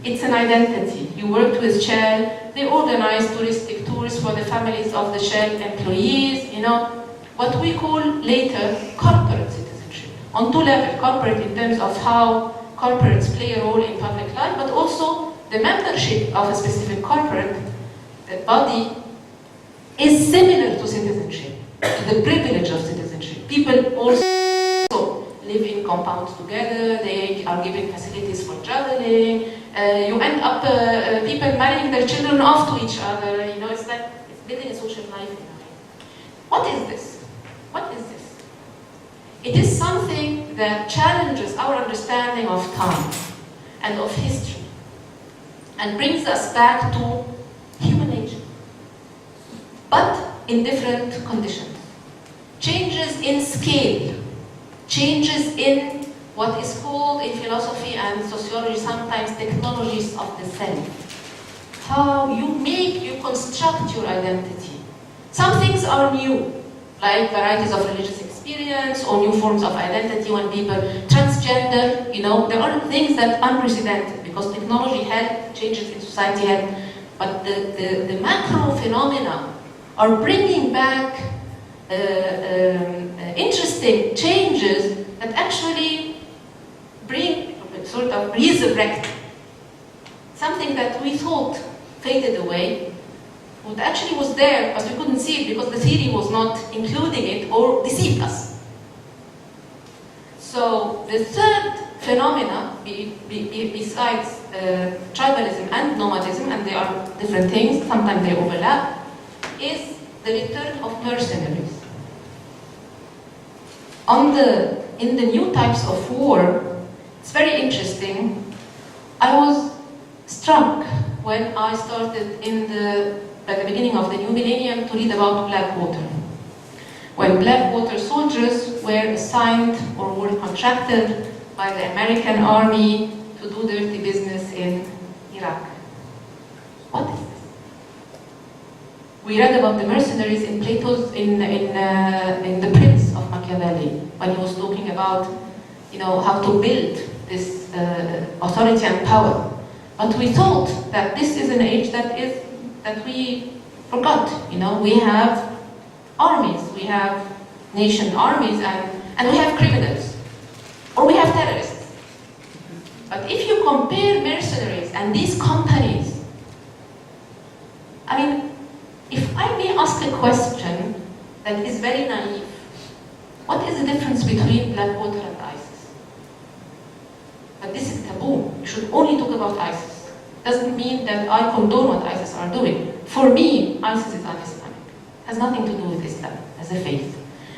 It's an identity. You worked with Shell, they organize touristic tours for the families of the Shell employees, what we call later corporate citizenship. On two levels, corporate in terms of how corporates play a role in public life, but also the membership of a specific corporate body is similar to citizenship, to the privilege of citizenship. People also live in compounds together, they are given facilities for traveling, you end up people marrying their children off to each other, it's like it's building a social life in a way. What is this? What is this? It is something that challenges our understanding of time and of history and brings us back to human nature, but in different conditions. Changes in scale, changes in what is called in philosophy and sociology sometimes technologies of the self. How you construct your identity. Some things are new, like varieties of religious experience or new forms of identity when people transgender, there are things that are unprecedented because technology had, changes in society had, but the macro phenomena are bringing back interesting changes that actually resurrect something that we thought faded away, what actually was there, but we couldn't see it because the theory was not including it or deceived us. So the third phenomena, besides tribalism and nomadism, and they are different things, sometimes they overlap, is the return of mercenaries. In the new types of war, it's very interesting. I was struck when I started at the beginning of the new millennium to read about Blackwater. When Blackwater soldiers were assigned or were contracted by the American army to do dirty business in Iraq. What is this? We read about the mercenaries in Plato's, in the Prince of Machiavelli, when he was talking about, how to build this authoritarian power. But we thought that this is an age that we forgot. We have armies, we have nation armies, and we have criminals, or we have terrorists. But if you compare mercenaries and these companies, if I may ask a question that is very naive, what is the difference between Blackwater and ISIS? But this is taboo. You should only talk about ISIS. Doesn't mean that I condone what ISIS are doing. For me, ISIS is un-Islamic. It has nothing to do with Islam as a faith.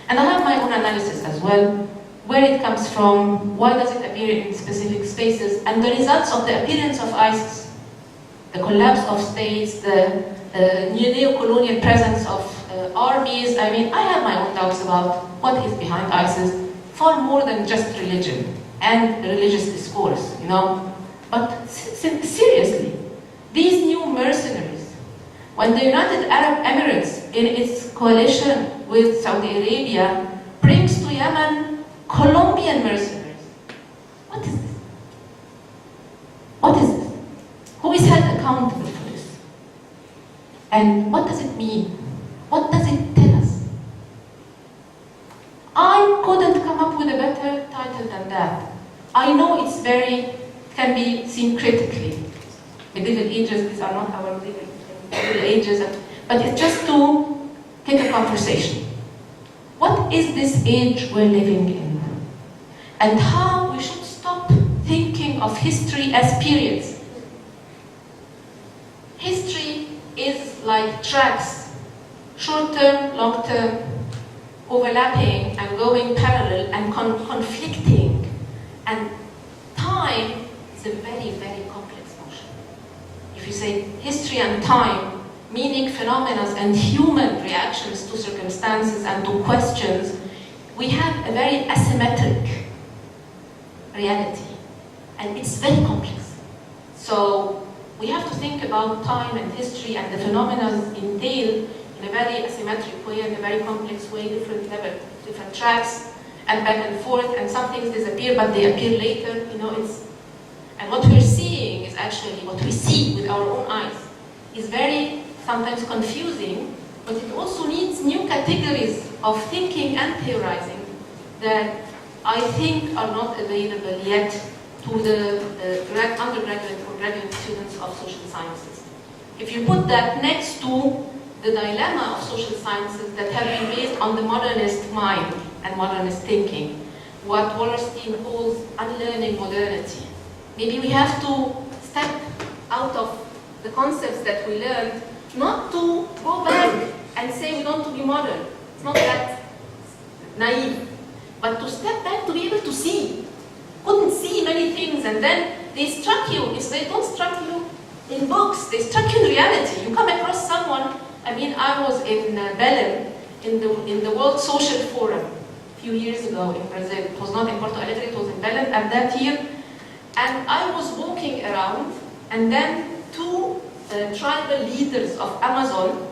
And I have my own analysis as well, where it comes from, why does it appear in specific spaces, and the results of the appearance of ISIS. The collapse of states, the neo-colonial presence of armies. I have my own doubts about what is behind ISIS, far more than just religion and religious discourse, But seriously, these new mercenaries, when the United Arab Emirates, in its coalition with Saudi Arabia, brings to Yemen Colombian mercenaries, what is this? What is this? Who is held accountable for this? And what does it mean? What does it tell us? I couldn't come up with a better title than that. I know it's can be seen critically. Medieval ages, these are not our medieval ages, but it's just to take a conversation. What is this age we're living in? And how we should stop thinking of history as periods. History is like tracks, short-term, long-term, overlapping and going parallel and conflicting. And time is a very, very complex notion. If you say history and time, meaning phenomena and human reactions to circumstances and to questions, we have a very asymmetric reality. And it's very complex. So we have to think about time and history and the phenomena entail in a very asymmetric way, in a very complex way, different level, different tracks, and back and forth, and some things disappear, but they appear later, and what we're seeing is actually what we see with our own eyes is very sometimes confusing, but it also needs new categories of thinking and theorizing that I think are not available yet to the undergraduate or graduate students of social sciences. If you put that next to the dilemma of social sciences that have been based on the modernist mind and modernist thinking, what Wallerstein calls unlearning modernity, maybe we have to step out of the concepts that we learned, not to go back and say we want to be modern. It's not that naive, but to step back to be able to see. Couldn't see many things, and then they struck you. They don't struck you in books, they struck you in reality. You come across someone. I was in Belém, in the World Social Forum a few years ago in Brazil. It was not in Porto Alegre, it was in Belém at that year. And I was walking around, and then two tribal leaders of Amazon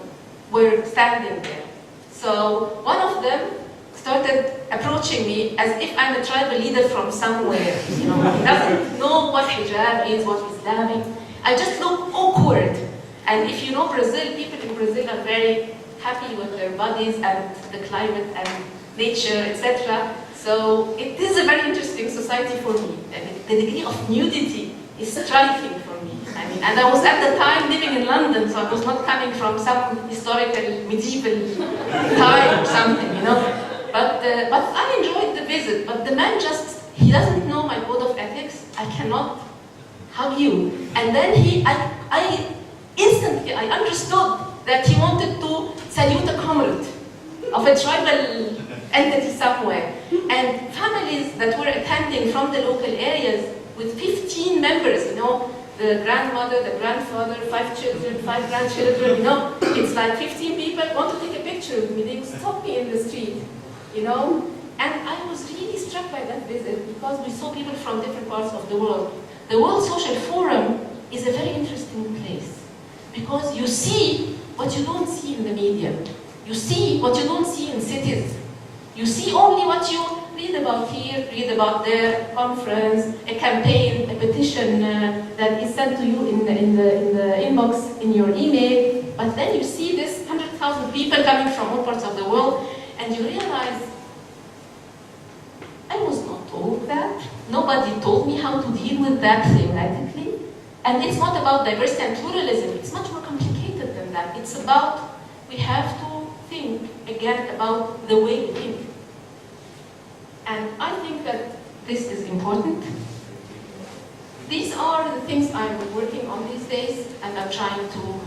were standing there. So one of them started approaching me as if I'm a tribal leader from somewhere. He doesn't know what hijab is, what Islamic. I just look awkward. And if you know Brazil, people in Brazil are very happy with their bodies and the climate and nature, etc. So it is a very interesting society for me. And the degree of nudity is striking for me. And I was at the time living in London, so I was not coming from some historical medieval time or something, But I enjoyed the visit. But the man just he doesn't know my code of ethics, I cannot hug you. And then I instantly understood that he wanted to salute a comrade of a tribal entity somewhere. And families that were attending from the local areas with 15 members, you know, the grandmother, the grandfather, 5 children, 5 grandchildren, you know, it's like 15 people want to take a picture with me, they stop me in the street, you know. And I was really struck by that visit because we saw people from different parts of the world. The World Social Forum is a very interesting place because you see what you don't see in the media. You see what you don't see in cities. You see only what you read about here, read about there, conference, a campaign, a petition that is sent to you in the inbox in your email. But then you see this 100,000 people coming from all parts of the world, and you realize, I was not told that. Nobody told me how to deal with that theoretically. And it's not about diversity and pluralism. It's much more complicated than that. It's about, we have to think again about the way we think. And I think that this is important. These are the things I'm working on these days and I'm trying to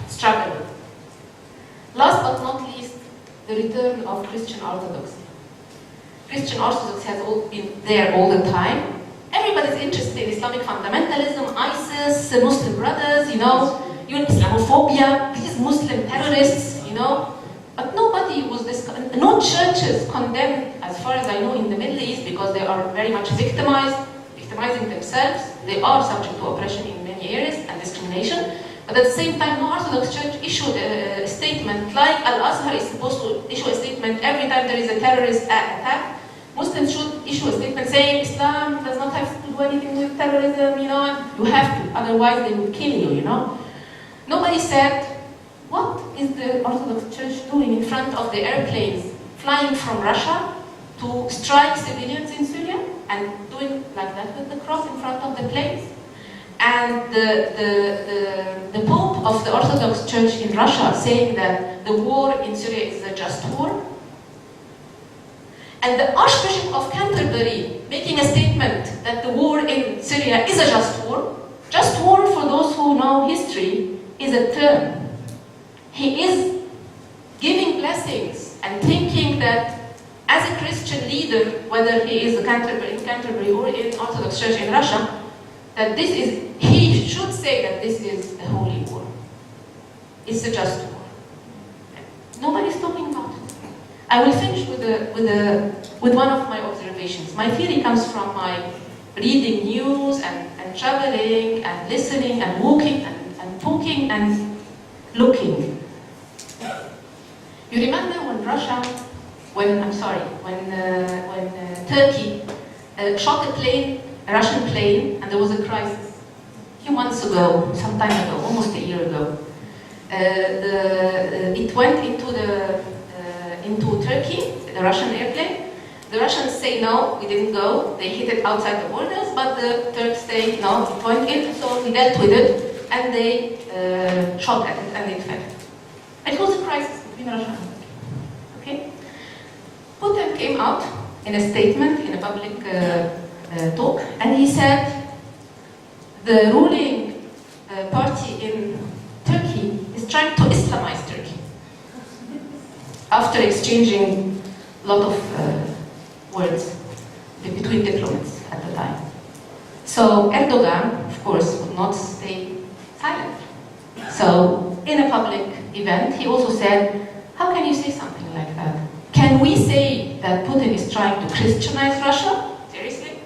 struggle with. Last but not least, the return of Christian Orthodoxy. Christian Orthodoxy has been there all the time. Everybody's interested in Islamic fundamentalism, ISIS, Muslim brothers, you know, even Islamophobia, these Muslim terrorists, you know. But nobody was no churches condemned, as far as I know, in the Middle East because they are very much victimizing themselves. They are subject to oppression in many areas and discrimination. But at the same time, no Orthodox church issued a statement like Al-Azhar is supposed to issue a statement every time there is a terrorist attack. Muslims should issue a statement saying Islam does not have to do anything with terrorism, you know, you have to, otherwise they would kill you, you know. Nobody said, what is the Orthodox Church doing in front of the airplanes flying from Russia to strike civilians in Syria and doing like that with the cross in front of the planes? And the Pope of the Orthodox Church in Russia saying that the war in Syria is a just war. And the Archbishop of Canterbury making a statement that the war in Syria is a just war. Just war, for those who know history, is a term. He is giving blessings and thinking that as a Christian leader, whether he is in Canterbury or in Orthodox Church in Russia, that this is, he should say that this is a holy war. It's a just war. Nobody's talking about it. I will finish with one of my observations. My theory comes from my reading news and traveling and listening and walking and talking and looking. You remember when Turkey shot a Russian plane, and there was a crisis a few months ago, some time ago, almost a year ago. It went into Turkey, the Russian airplane. The Russians say no, we didn't go. They hit it outside the borders, but the Turks say no, it went in. So we dealt with it, and they shot at it, and it fell. It was a crisis between Russia and Turkey. Okay? Putin came out in a statement, in a public talk, and he said the ruling party in Turkey is trying to Islamize Turkey. After exchanging a lot of words between diplomats at the time. So Erdogan, of course, would not stay silent. So in a public event, he also said, how can you say something like that? Can we say that Putin is trying to Christianize Russia? Seriously?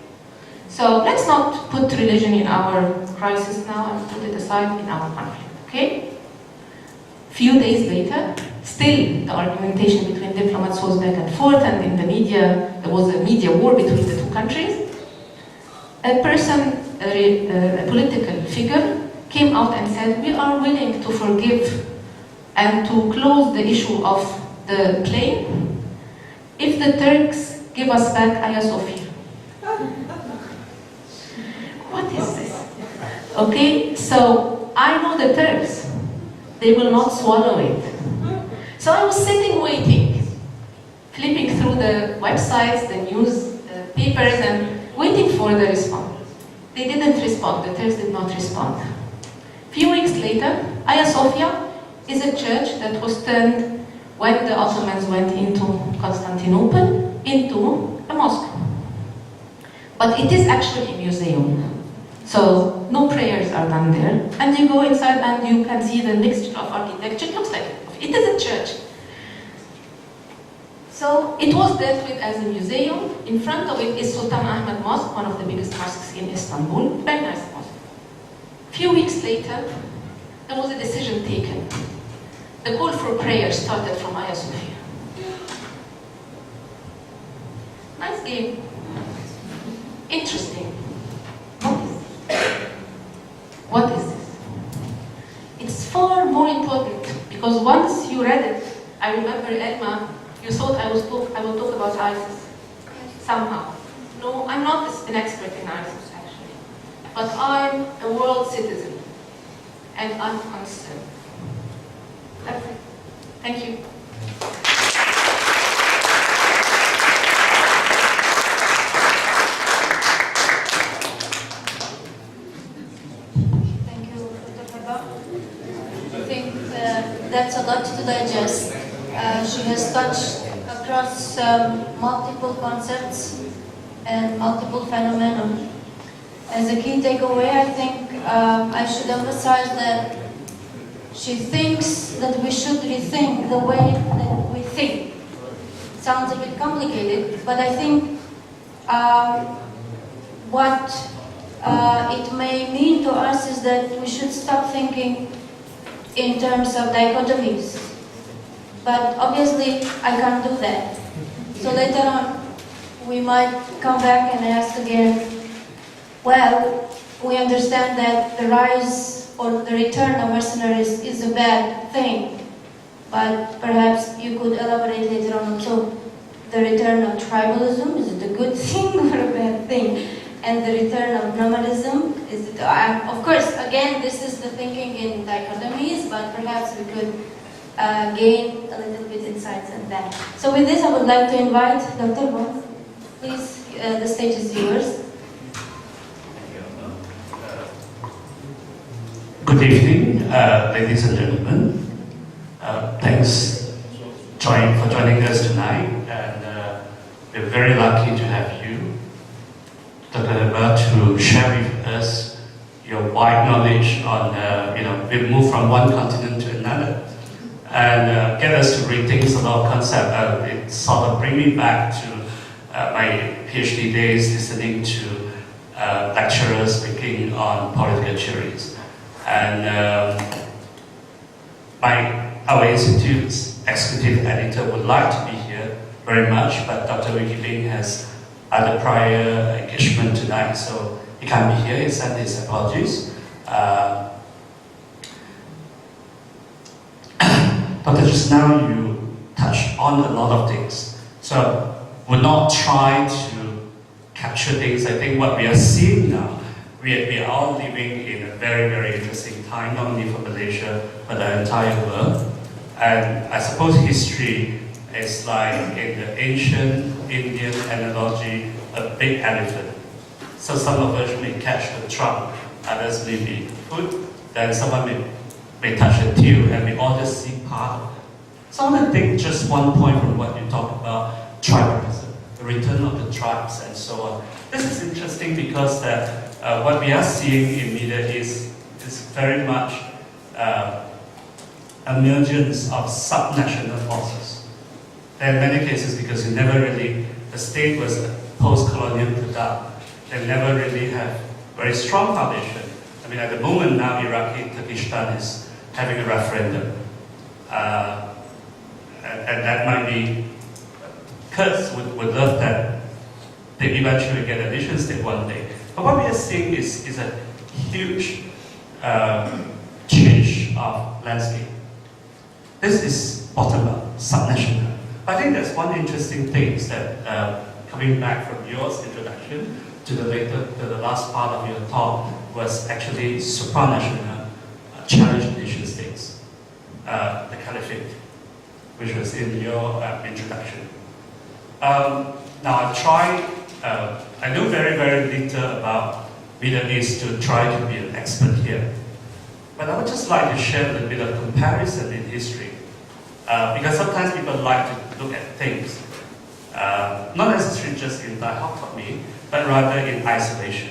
So let's not put religion in our crisis now and put it aside in our conflict, okay? Few days later, still the argumentation between diplomats was back and forth, and in the media, there was a media war between the two countries. A person, a political figure, came out and said, we are willing to forgive and to close the issue of the plane if the Turks give us back Hagia Sophia. What is this? Okay, so I know the Turks. They will not swallow it. So I was sitting waiting, flipping through the websites, the news papers and waiting for the response. They didn't respond, the Turks did not respond. Few weeks later, Hagia Sophia is a church that was turned when the Ottomans went into Constantinople into a mosque. But it is actually a museum. So no prayers are done there. And you go inside and you can see the mixture of architecture. It looks like it is a church. So it was dealt with as a museum. In front of it is Sultan Ahmed Mosque, one of the biggest mosques in Istanbul. Very nice mosque. A few weeks later, there was a decision taken. The call for prayer started from Hagia Sophia. Nice game. Interesting. What is this? It's far more important because once you read it, I remember Elma, you thought I will talk about ISIS somehow. No, I'm not an expert in ISIS actually, but I'm a world citizen and I'm concerned. That's it. Thank you. That's a lot to digest. She has touched across multiple concepts and multiple phenomena. As a key takeaway, I think I should emphasize that she thinks that we should rethink the way that we think. Sounds a bit complicated, but I think what it may mean to us is that we should stop thinking in terms of dichotomies. But obviously, I can't do that. So later on, we might come back and ask again, well, we understand that the rise or the return of mercenaries is a bad thing, but perhaps you could elaborate later on. So the return of tribalism, is it a good thing or a bad thing? And the return of nomadism, is it, of course, again, this is the thinking in dichotomies, but perhaps we could gain a little bit insights on that. So with this, I would like to invite Dr. Bond. Please, the stage is yours. Good evening, ladies and gentlemen. Thanks for joining us tonight, and we're very lucky to have you, Dr. Eba, to share with us your wide knowledge on, we've moved from one continent to another, and get us to rethink a lot of concepts. It sort of brings me back to my PhD days, listening to lecturers speaking on political theories. And our institute's executive editor would like to be here very much, but Dr. Wiki Ling has other prior engagement tonight, so he can't be here. He sent his apologies. Dr. Just now you touched on a lot of things, so we'll not try to capture things. I think what we are seeing now, we are all living in a very, very interesting time, not only for Malaysia, but the entire world. And I suppose history is like, in the ancient Indian analogy, a big elephant. So some of us may catch the trunk, others may be foot, then someone may touch the tail, and we all just see part of it. So I want to take just one point from what you talked about, tribalism, the return of the tribes and so on. This is interesting because what we are seeing in Medina is very much emergence of subnational forces. There are many cases because the state was a post-colonial product. They never really have very strong foundation. I mean, at the moment now, Iraqi Turkistan is having a referendum. And that might be, Kurds would love that they eventually get a nation state one day. But what we are seeing is a huge change of landscape. This is bottom-up, subnational. I think there's one interesting thing is that coming back from your introduction to the last part of your talk was actually supranational challenge nation states, the Caliphate, which was in your introduction. Now I've tried I know very, very little about Middle East to try to be an expert here. But I would just like to share a little bit of comparison in history. Because sometimes people like to look at things, not necessarily just in dichotomy, but rather in isolation.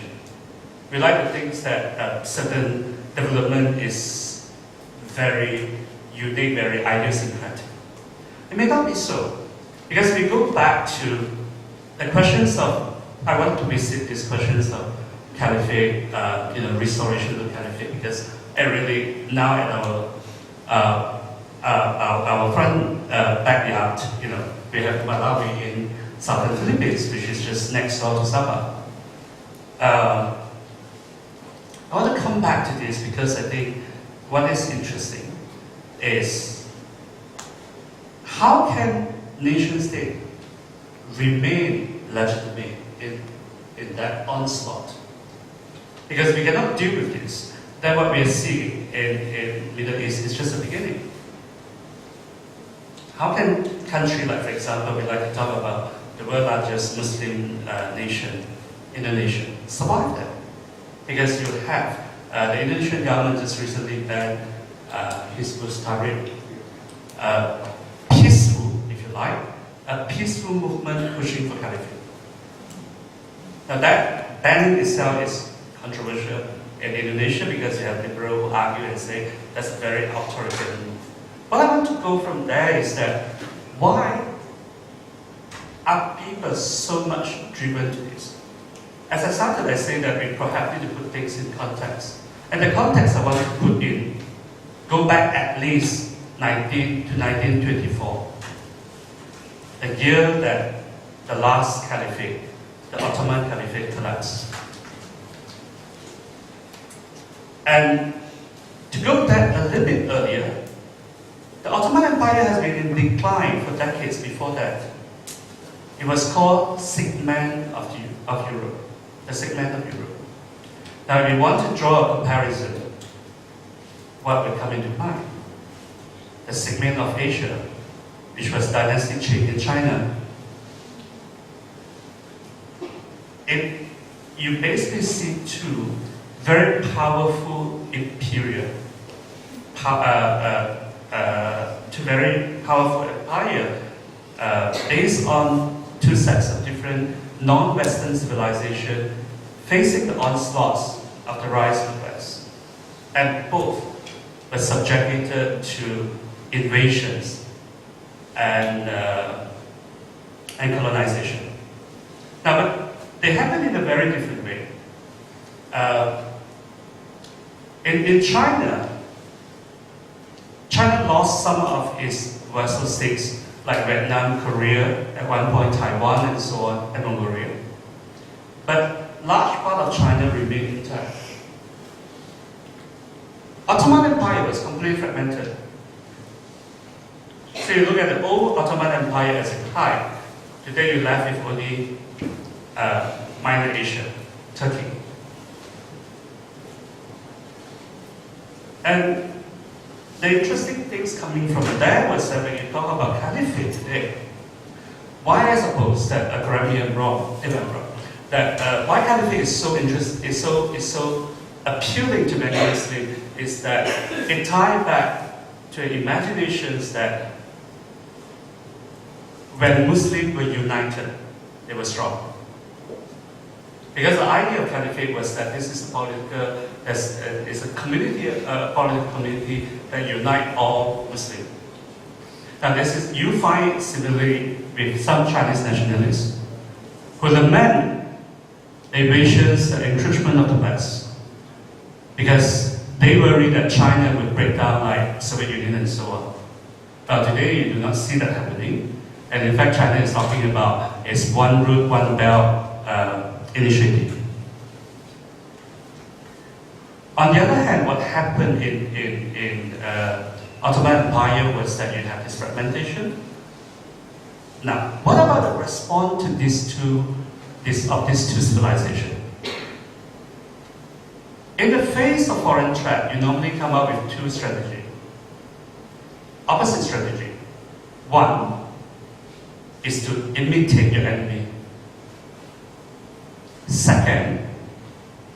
We like to think that certain development is very unique, very idiosyncratic. It may not be so. Because we go back to the questions of, I want to visit these questions of caliphate, restoration of caliphate, because it really, now at our front backyard, we have Malawi in southern Philippines, which is just next door to Sabah. I want to come back to this because I think what is interesting is how can nation-state remain legitimate in that onslaught? Because we cannot deal with this. Then what we are seeing in Middle East is just the beginning. How can country like, for example, we like to talk about the world's largest Muslim nation, Indonesia, survive that? Because you have the Indonesian government just recently banned Hizbut Tahrir, peaceful, if you like, a peaceful movement pushing for caliphate. Now that banning itself is controversial in Indonesia because you have liberals who argue and say that's a very authoritarian move. What I want to go from there is that why are people so much driven to this? As I started, I say that we perhaps need to put things in context. And the context I want to put in, go back at least 1924, the year that the last caliphate, the Ottoman Caliphate, collapsed. And to go back a little bit earlier, the Ottoman Empire has been in decline for decades before that. It was called segment of Europe, the segment of Europe. Now, if we want to draw a comparison, what will come into mind? The segment of Asia, which was dynastic Qing in China. You basically see two very powerful imperial, very powerful empire based on two sets of different non-Western civilization facing the onslaughts of the rise of the West. And both were subjected to invasions and colonization. Now, but they happen in a very different way. In China, China lost some of its vassal states like Vietnam, Korea, at one point Taiwan, and so on, and Mongolia. But large part of China remained intact. Ottoman Empire was completely fragmented. So you look at the old Ottoman Empire as a pie. Today you're left with only minor Asia, Turkey. And the interesting things coming from there was that when you talk about caliphate today, why I suppose that correct me if I'm wrong, that why caliphate is so interesting, is so appealing to many Muslims is that it ties back to imaginations that when Muslims were united, they were strong. Because the idea of caliphate was that this is a political, is a community, a political community that unite all Muslims. Now this is, you find similarly with some Chinese nationalists who lament the invasions, the encroachment of the West, because they worry that China would break down like Soviet Union and so on. But today you do not see that happening. And in fact, China is talking about its one route, one belt initiative. On the other hand, what happened in Ottoman Empire was that you have this fragmentation. Now, what about the response to these two civilizations? In the face of foreign threat, you normally come up with two strategies. Opposite strategy. One is to imitate your enemy. can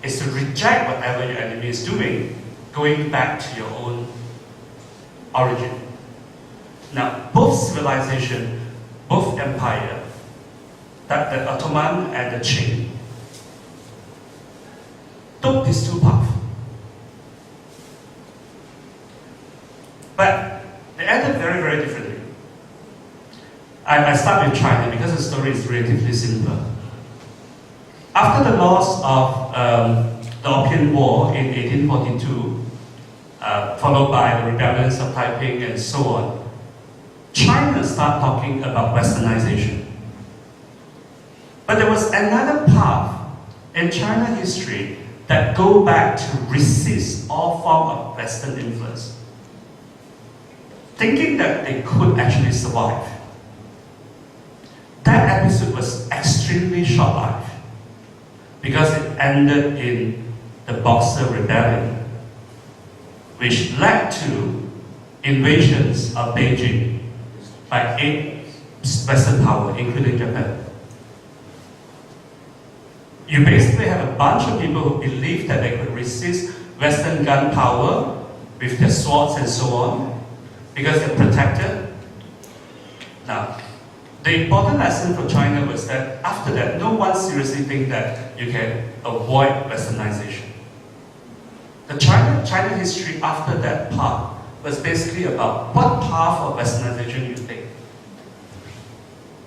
is to reject whatever your enemy is doing, going back to your own origin. Now, both civilization, both empire, that the Ottoman and the Qing, took these two paths. But they ended very, very differently. I start with China because the story is relatively simple. After the loss of the Opium War in 1842, followed by the rebellions of Taiping and so on, China started talking about westernization. But there was another path in China history that go back to resist all form of Western influence, thinking that they could actually survive. That episode was extremely short-lived because it ended in the Boxer Rebellion, which led to invasions of Beijing by 8 Western powers, including Japan. You basically have a bunch of people who believed that they could resist Western gun power with their swords and so on, because they're protected. Now, the important lesson for China was that after that, no one seriously thinks that you can avoid westernization. The China history after that part was basically about what path of westernization you take.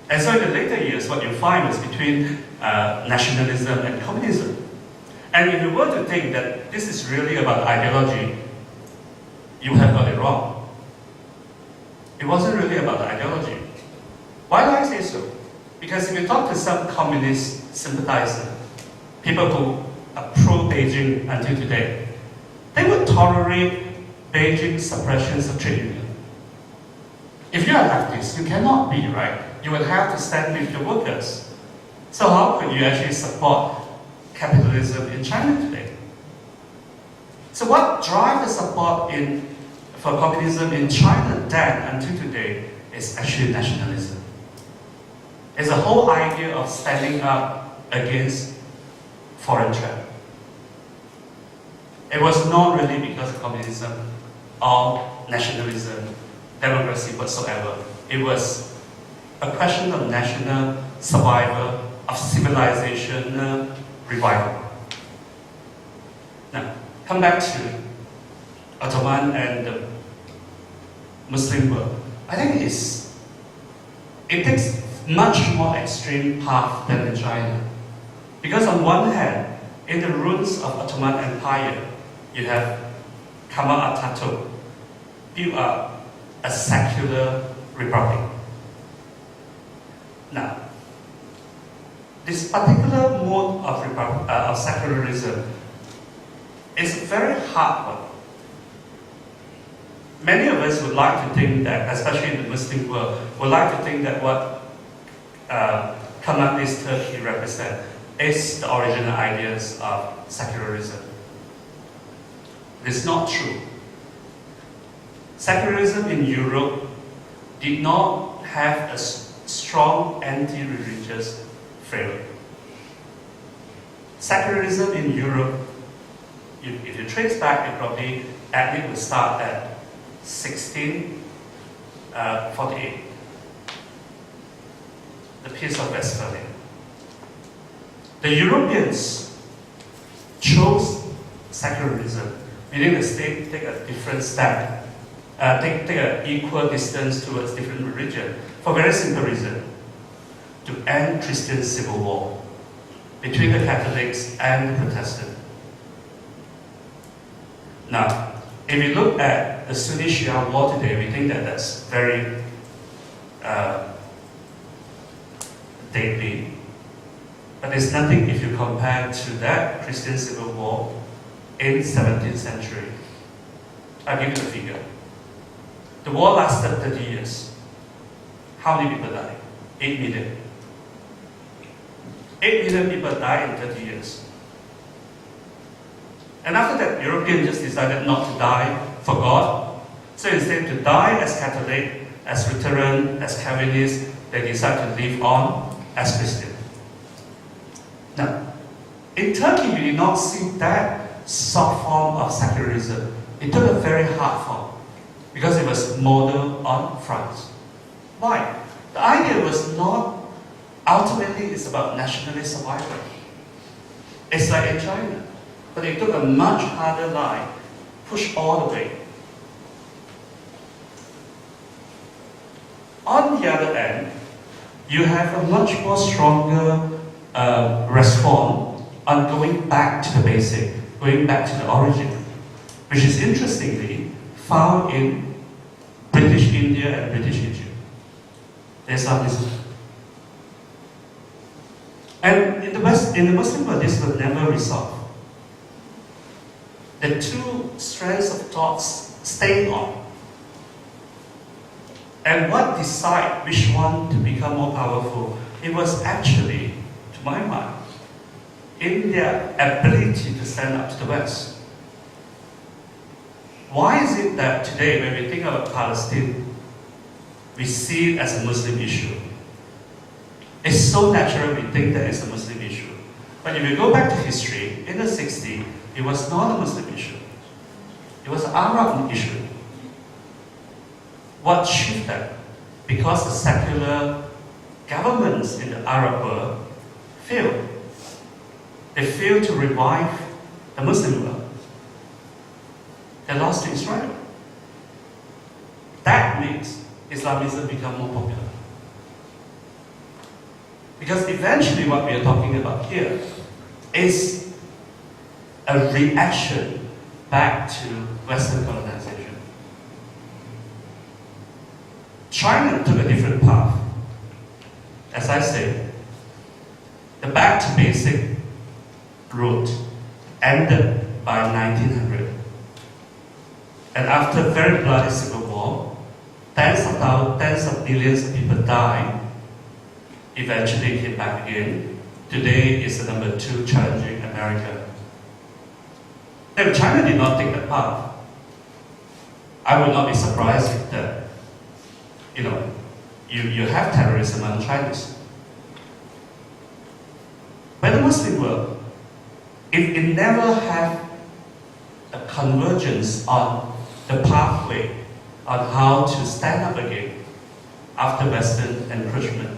And so in the later years, what you find was between nationalism and communism. And if you were to think that this is really about ideology, you have got it wrong. It wasn't really about the ideology. Why do I say so? Because if you talk to some communist sympathizer, people who are pro-Beijing until today, they would tolerate Beijing's suppressions of trade union. If you are leftist, you cannot be, right? You would have to stand with your workers. So how could you actually support capitalism in China today? So what drives the support for communism in China then until today is actually nationalism. It's a whole idea of standing up against foreign threat. It was not really because of communism or nationalism, democracy whatsoever. It was a question of national survival, of civilization revival. Now, come back to Ottoman and the Muslim world. I think it takes much more extreme path than in China. Because on one hand, in the ruins of Ottoman Empire, you have Kemal Atatürk built up a secular republic. Now, this particular mode of secularism is a very hard one. Many of us would like to think that, especially in the Muslim world, would like to think that what Kemalist Turkey represents is the original ideas of secularism. It's not true. Secularism in Europe did not have a strong anti-religious framework. Secularism in Europe, if you trace back, it would start at 1648, the Peace of Westphalia. The Europeans chose secularism, meaning the state take a different step, take an equal distance towards different religion, for a very simple reason: to end Christian civil war between the Catholics and the Protestants. Now, if you look at the Sunni-Shia war today, we think that that's very deadly. But there's nothing if you compare to that Christian civil war in the 17th century. I'll give you the figure. The war lasted 30 years. How many people died? 8 million. 8 million people died in 30 years. And after that, Europeans just decided not to die for God. So instead to die as Catholic, as Lutheran, as Calvinist, they decide to live on as Christian. Now, In Turkey, you did not see that soft form of secularism. It took a very hard form because it was modeled on France. Why? The idea was not, ultimately it's about nationalist survival. It's like in China. But they took a much harder line, pushed all the way. On the other end, you have a much more stronger response on going back to the basic, going back to the origin, which is interestingly found in British India and British Egypt. Islamism. And in the Muslim world, this will never resolve. The two strands of thoughts stay on. And what decide which one to become more powerful? It was actually, to my mind, in their ability to stand up to the West. Why is it that today, when we think about Palestine, we see it as a Muslim issue? It's so natural we think that it's a Muslim issue. But if you go back to history, in the 60s, it was not a Muslim issue. It was an Arab issue. What shifted? Because the secular governments in the Arab world failed. They failed to revive the Muslim world. They lost to Israel. That makes Islamism become more popular. Because eventually what we are talking about here is a reaction back to Western colonization. China took a different path. As I say, the back to basic route ended by 1900. And after a very bloody civil war, tens of millions of people died. Eventually came back again. Today is the number 2 challenging America. If China did not take that path, I would not be surprised if that, you have terrorism among Chinese. But the Muslim world, if it never have a convergence on the pathway on how to stand up again after Western encroachment.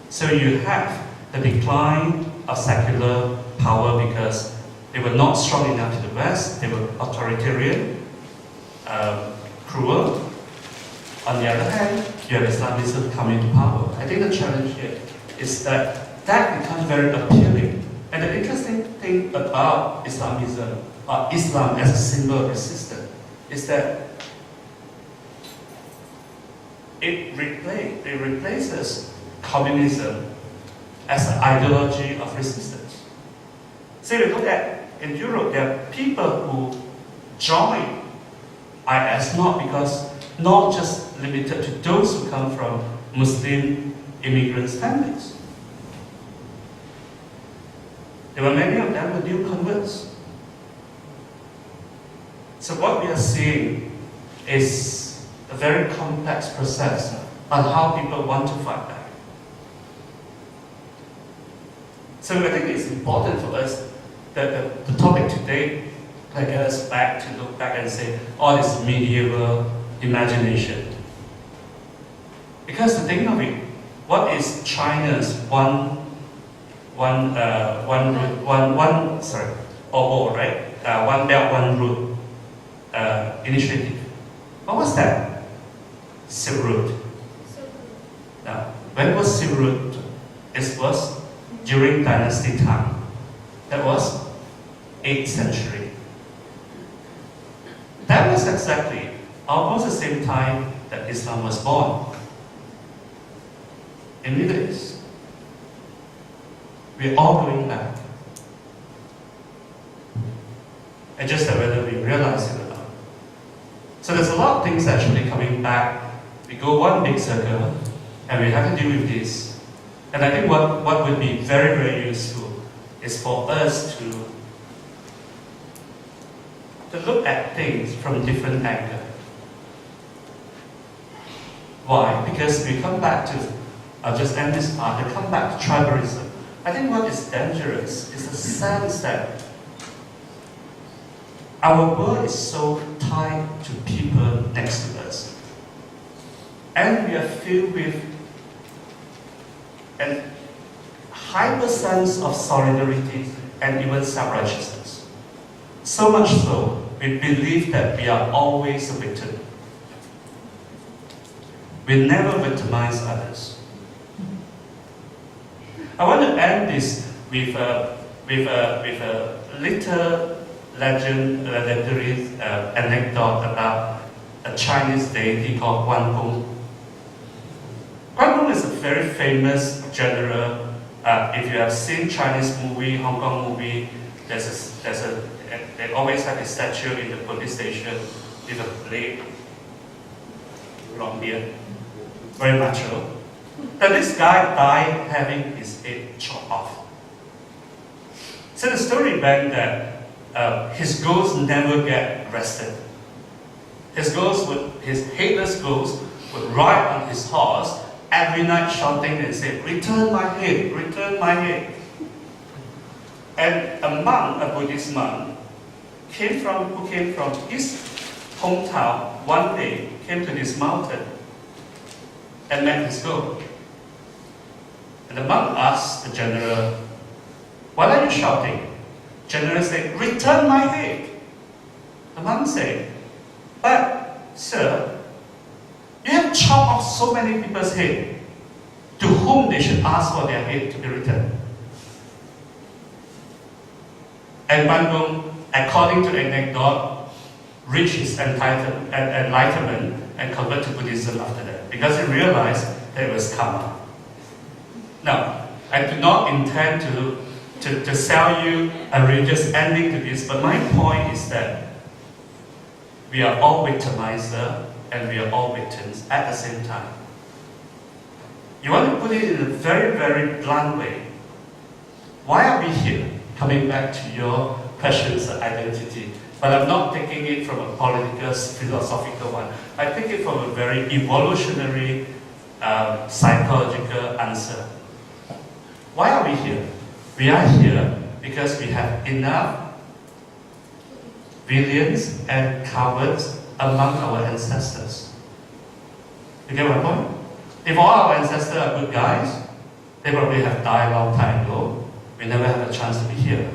So you have the decline of secular power because they were not strong enough to the West, they were authoritarian, cruel. On the other hand, you have Islamism coming to power. I think the challenge here is that becomes very appealing. And the interesting thing about Islamism, or Islam as a symbol of resistance, is that it replaces communism as an ideology of resistance. So if you look at, in Europe, there are people who join IS not just limited to those who come from Muslim immigrants' families. There were many of them who new converts. So what we are seeing is a very complex process on how people want to fight back. So I think it's important for us that the topic today like us back to look back and say, all this medieval imagination. Because the thing of it, what is China's one Belt, One Road initiative? What was that? Silk Road. Now, when was Silk Road? It was during dynasty time. That was 8th century. That was exactly almost the same time that Islam was born. In Middle East. We're all going back. And just that whether we realize it or not. So there's a lot of things actually coming back. We go one big circle and we have to deal with this. And I think what would be very, very useful is for us to look at things from a different angle. Why? Because we come back to, I'll just end this part, we come back to tribalism. I think what is dangerous is the sense that our world is so tied to people next to us. And we are filled with a hyper sense of solidarity and even self-righteousness. So much so, we believe that we are always a victim. We never victimize others. I want to end this with a little legendary anecdote about a Chinese deity called Guan Gong is a very famous general. If you have seen Chinese movie, Hong Kong movie, they always have a statue in the police station with a blade, long beard, very macho. But this guy died having his head chopped off. So the story went that his ghost never get rested. His headless ghost would ride on his horse every night shouting and say, "Return my head, return my head." And a monk, a Buddhist monk, who came from his hometown one day, came to this mountain and met his ghost. And the monk asked the general, "What are you shouting?" General said, "Return my head." The monk said, "But, sir, you have chopped off so many people's head, to whom they should ask for their head to be returned." And Guan Gong, according to the anecdote, reached his enlightenment and converted to Buddhism after that, because he realized that it was karma. Now, I do not intend to sell you a religious ending to this, but my point is that we are all victimizers and we are all victims at the same time. You want to put it in a very, very blunt way. Why are we here? Coming back to your questions of identity. But I'm not taking it from a political, philosophical one. I take it from a very evolutionary, psychological answer. Why are we here? We are here because we have enough villains and cowards among our ancestors. You get my point? If all our ancestors are good guys, they probably have died a long time ago. We never have a chance to be here.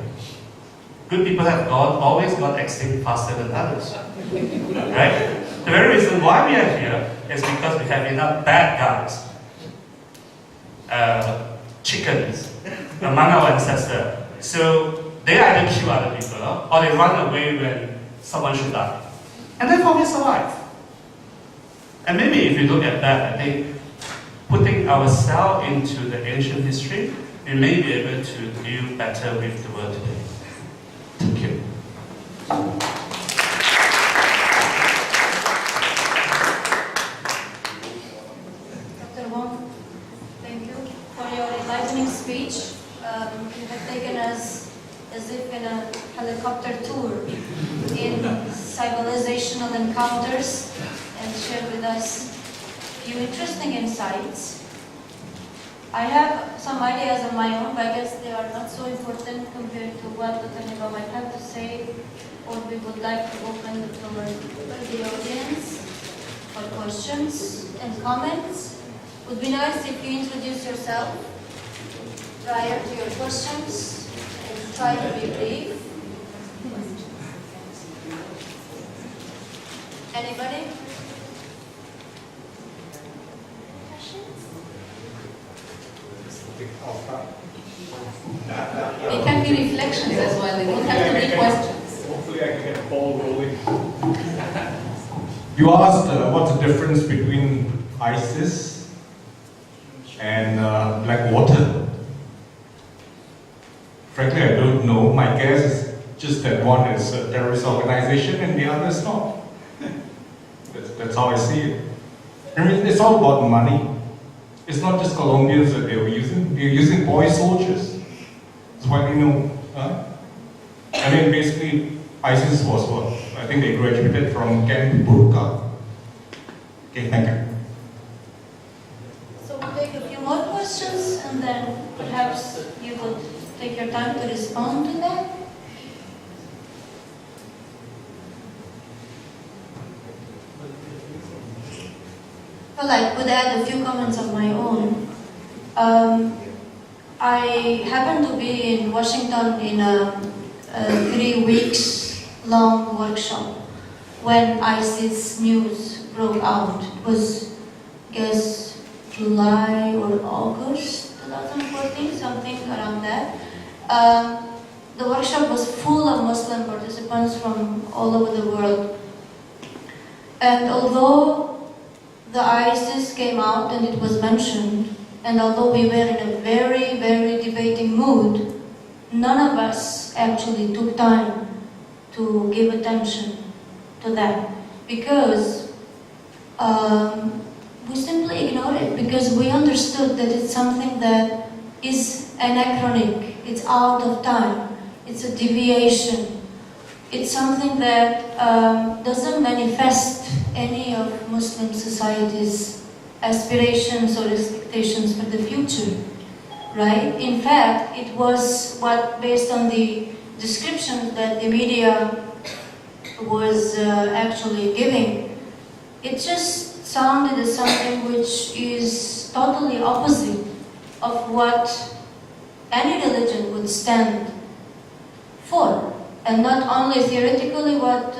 Good people have always gone extinct faster than others. Right? The very reason why we are here is because we have enough bad guys, chickens, among our ancestors. So they either kill other people or they run away when someone should die. And therefore we survive. And maybe if you look at that, I think putting ourselves into the ancient history, we may be able to deal better with the world today. Thank you. Dr. Wong, thank you for your enlightening speech. You have taken us as if in a helicopter tour in civilizational encounters and shared with us a few interesting insights. I have some ideas of my own, but I guess they are not so important compared to what Dr. Niba might have to say, or we would like to open the floor to the audience for questions and comments. It would be nice if you introduce yourself prior to your questions and try to be brief. Anybody? They can be reflections as well, they don't have to be questions. Hopefully I can get the ball rolling. You asked what's the difference between ISIS and Blackwater. Frankly, I don't know. My guess is just that one is a terrorist organization and the other is not. That's how I see it. I mean, it's all about money. It's not just Colombians that they were using. They're using boy soldiers. That's why they know. I mean, basically, ISIS was what? I think they graduated from Camp Burqa. Okay, thank you. So we'll take a few more questions and and then perhaps you could take your time to respond to that. Well, I could add a few comments of my own. I happened to be in Washington in a 3 weeks long workshop when ISIS news broke out. It was, I guess, July or August 2014, something around that. The workshop was full of Muslim participants from all over the world. And although the ISIS came out and it was mentioned, and although we were in a very, very debating mood, none of us actually took time to give attention to that, because we simply ignored it, because we understood that it's something that is anachronic, it's out of time, it's a deviation, it's something that doesn't manifest any of Muslim society's aspirations or expectations for the future, right? In fact, it was what, based on the descriptions that the media was actually giving, it just sounded as something which is totally opposite of what any religion would stand for. And not only theoretically what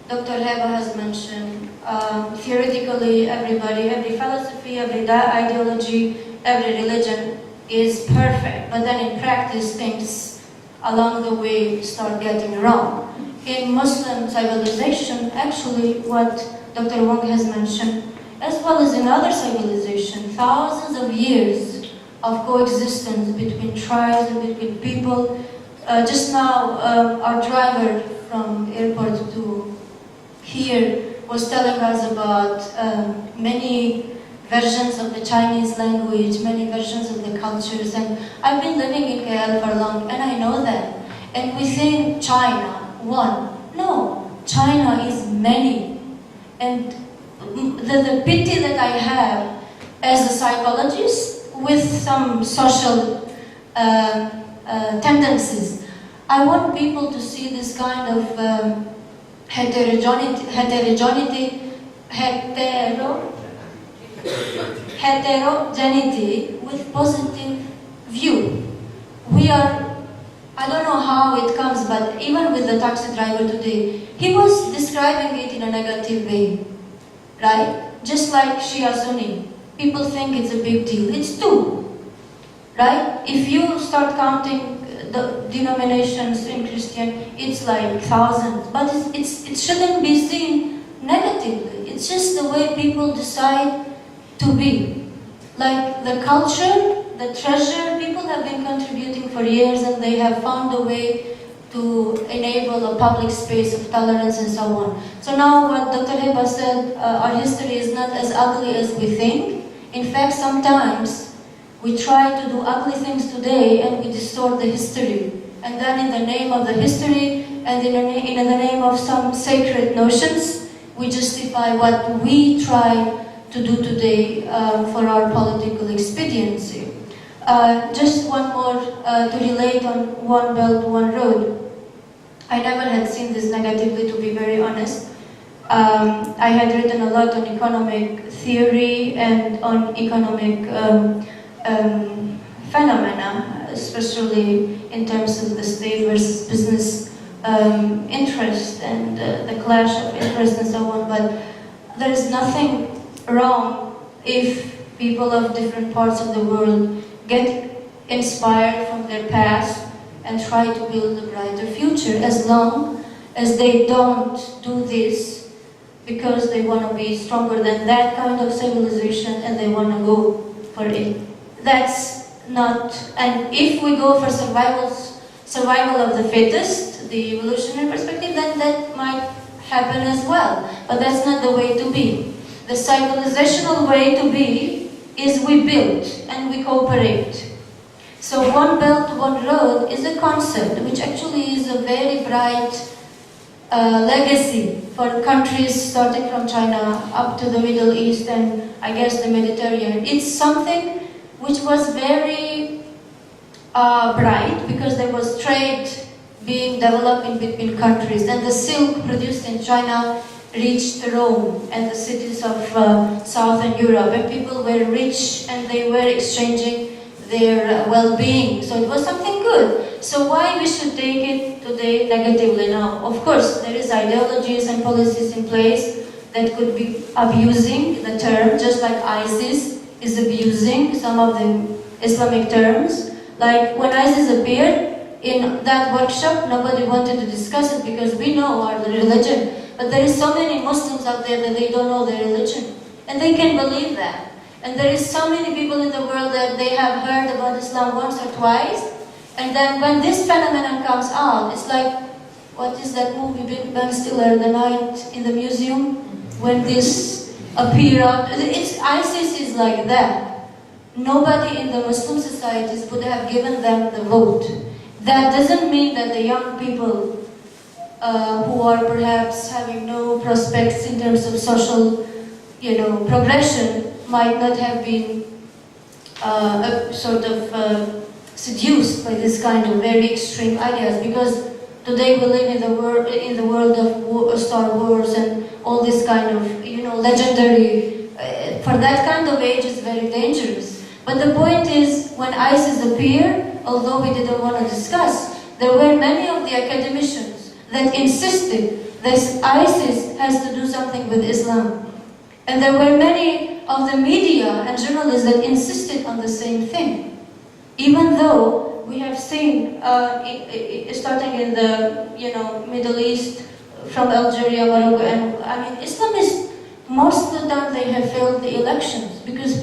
Dr. Heba has mentioned, theoretically everybody, every philosophy, every ideology, every religion is perfect, but then in practice things along the way start getting wrong. In Muslim civilization, actually what Dr. Wong has mentioned, as well as in other civilizations, thousands of years of coexistence between tribes and between people. Just now, our driver from airport to here was telling us about many versions of the Chinese language, many versions of the cultures, and I've been living in KL for long, and I know that. And we think China, one. No, China is many. And the pity that I have as a psychologist with some social tendencies, I want people to see this kind of heterogeneity with positive view. We are, I don't know how it comes, but even with the taxi driver today, he was describing it in a negative way, right? Just like Shia Sunni. People think it's a big deal. It's two, right? If you start counting the denominations in Christian, it's like thousands, but it shouldn't be seen negatively. It's just the way people decide to be. Like the culture, the treasure, people have been contributing for years, and they have found a way to enable a public space of tolerance and so on. So now what Dr. Heba said, our history is not as ugly as we think. In fact, sometimes we try to do ugly things today and we distort the history. And then in the name of the history and in the name of some sacred notions, we justify what we try to do today for our political expediency. Just one more to relate on One Belt, One Road. I never had seen this negatively, to be very honest. I had written a lot on economic theory and on economic phenomena, especially in terms of the state versus business interest and the clash of interest and so on. But there is nothing wrong if people of different parts of the world get inspired from their past and try to build a brighter future, as long as they don't do this because they want to be stronger than that kind of civilization and they want to go for it. That's not, and if we go for survival of the fittest, the evolutionary perspective, then that might happen as well. But that's not the way to be. The civilizational way to be is we build and we cooperate. So One Belt, One Road is a concept which actually is a very bright legacy for countries starting from China up to the Middle East and I guess the Mediterranean. It's something which was very bright because there was trade being developed in between countries, and the silk produced in China reached Rome and the cities of southern Europe, and people were rich and they were exchanging their well-being. So it was something good. So why we should take it today negatively now? Of course, there is ideologies and policies in place that could be abusing the term, just like ISIS is abusing some of the Islamic terms. Like when ISIS appeared in that workshop, nobody wanted to discuss it because we know our religion. But there is so many Muslims out there that they don't know their religion. And they can believe that. And there is so many people in the world that they have heard about Islam once or twice. And then when this phenomenon comes out, it's like, what is that movie, Ben Stiller, The Night in the Museum? When this appeared, ISIS is like that. Nobody in the Muslim societies would have given them the vote. That doesn't mean that the young people who are perhaps having no prospects in terms of social, progression might not have been seduced by this kind of very extreme ideas, because today we live in the world of Star Wars and all this kind of legendary. For that kind of age, it's very dangerous. But the point is, when ISIS appeared, although we didn't want to discuss, there were many of the academicians that insisted that ISIS has to do something with Islam. And there were many of the media and journalists that insisted on the same thing. Even though we have seen, starting in the Middle East, from Algeria, Morocco, and Islamists, most of the time they have failed the elections because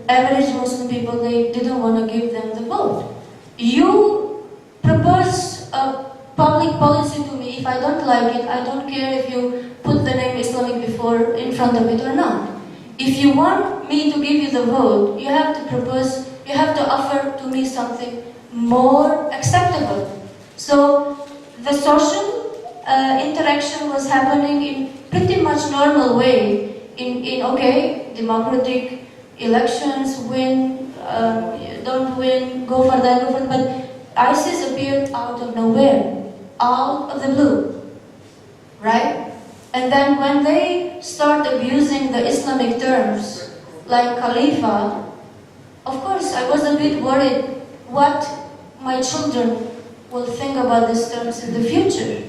average Muslim people, they didn't want to give them the vote. You propose a public policy to me. If I don't like it, I don't care if you put the name Islamic in front of it or not. If you want me to give you the vote, you have to offer to me something more acceptable. So the social interaction was happening in pretty much normal way. In democratic elections, win, don't win, go for that, but ISIS appeared out of nowhere, out of the blue, right? And then when they start abusing the Islamic terms, like Khalifa, of course I was a bit worried what my children will think about these terms in the future.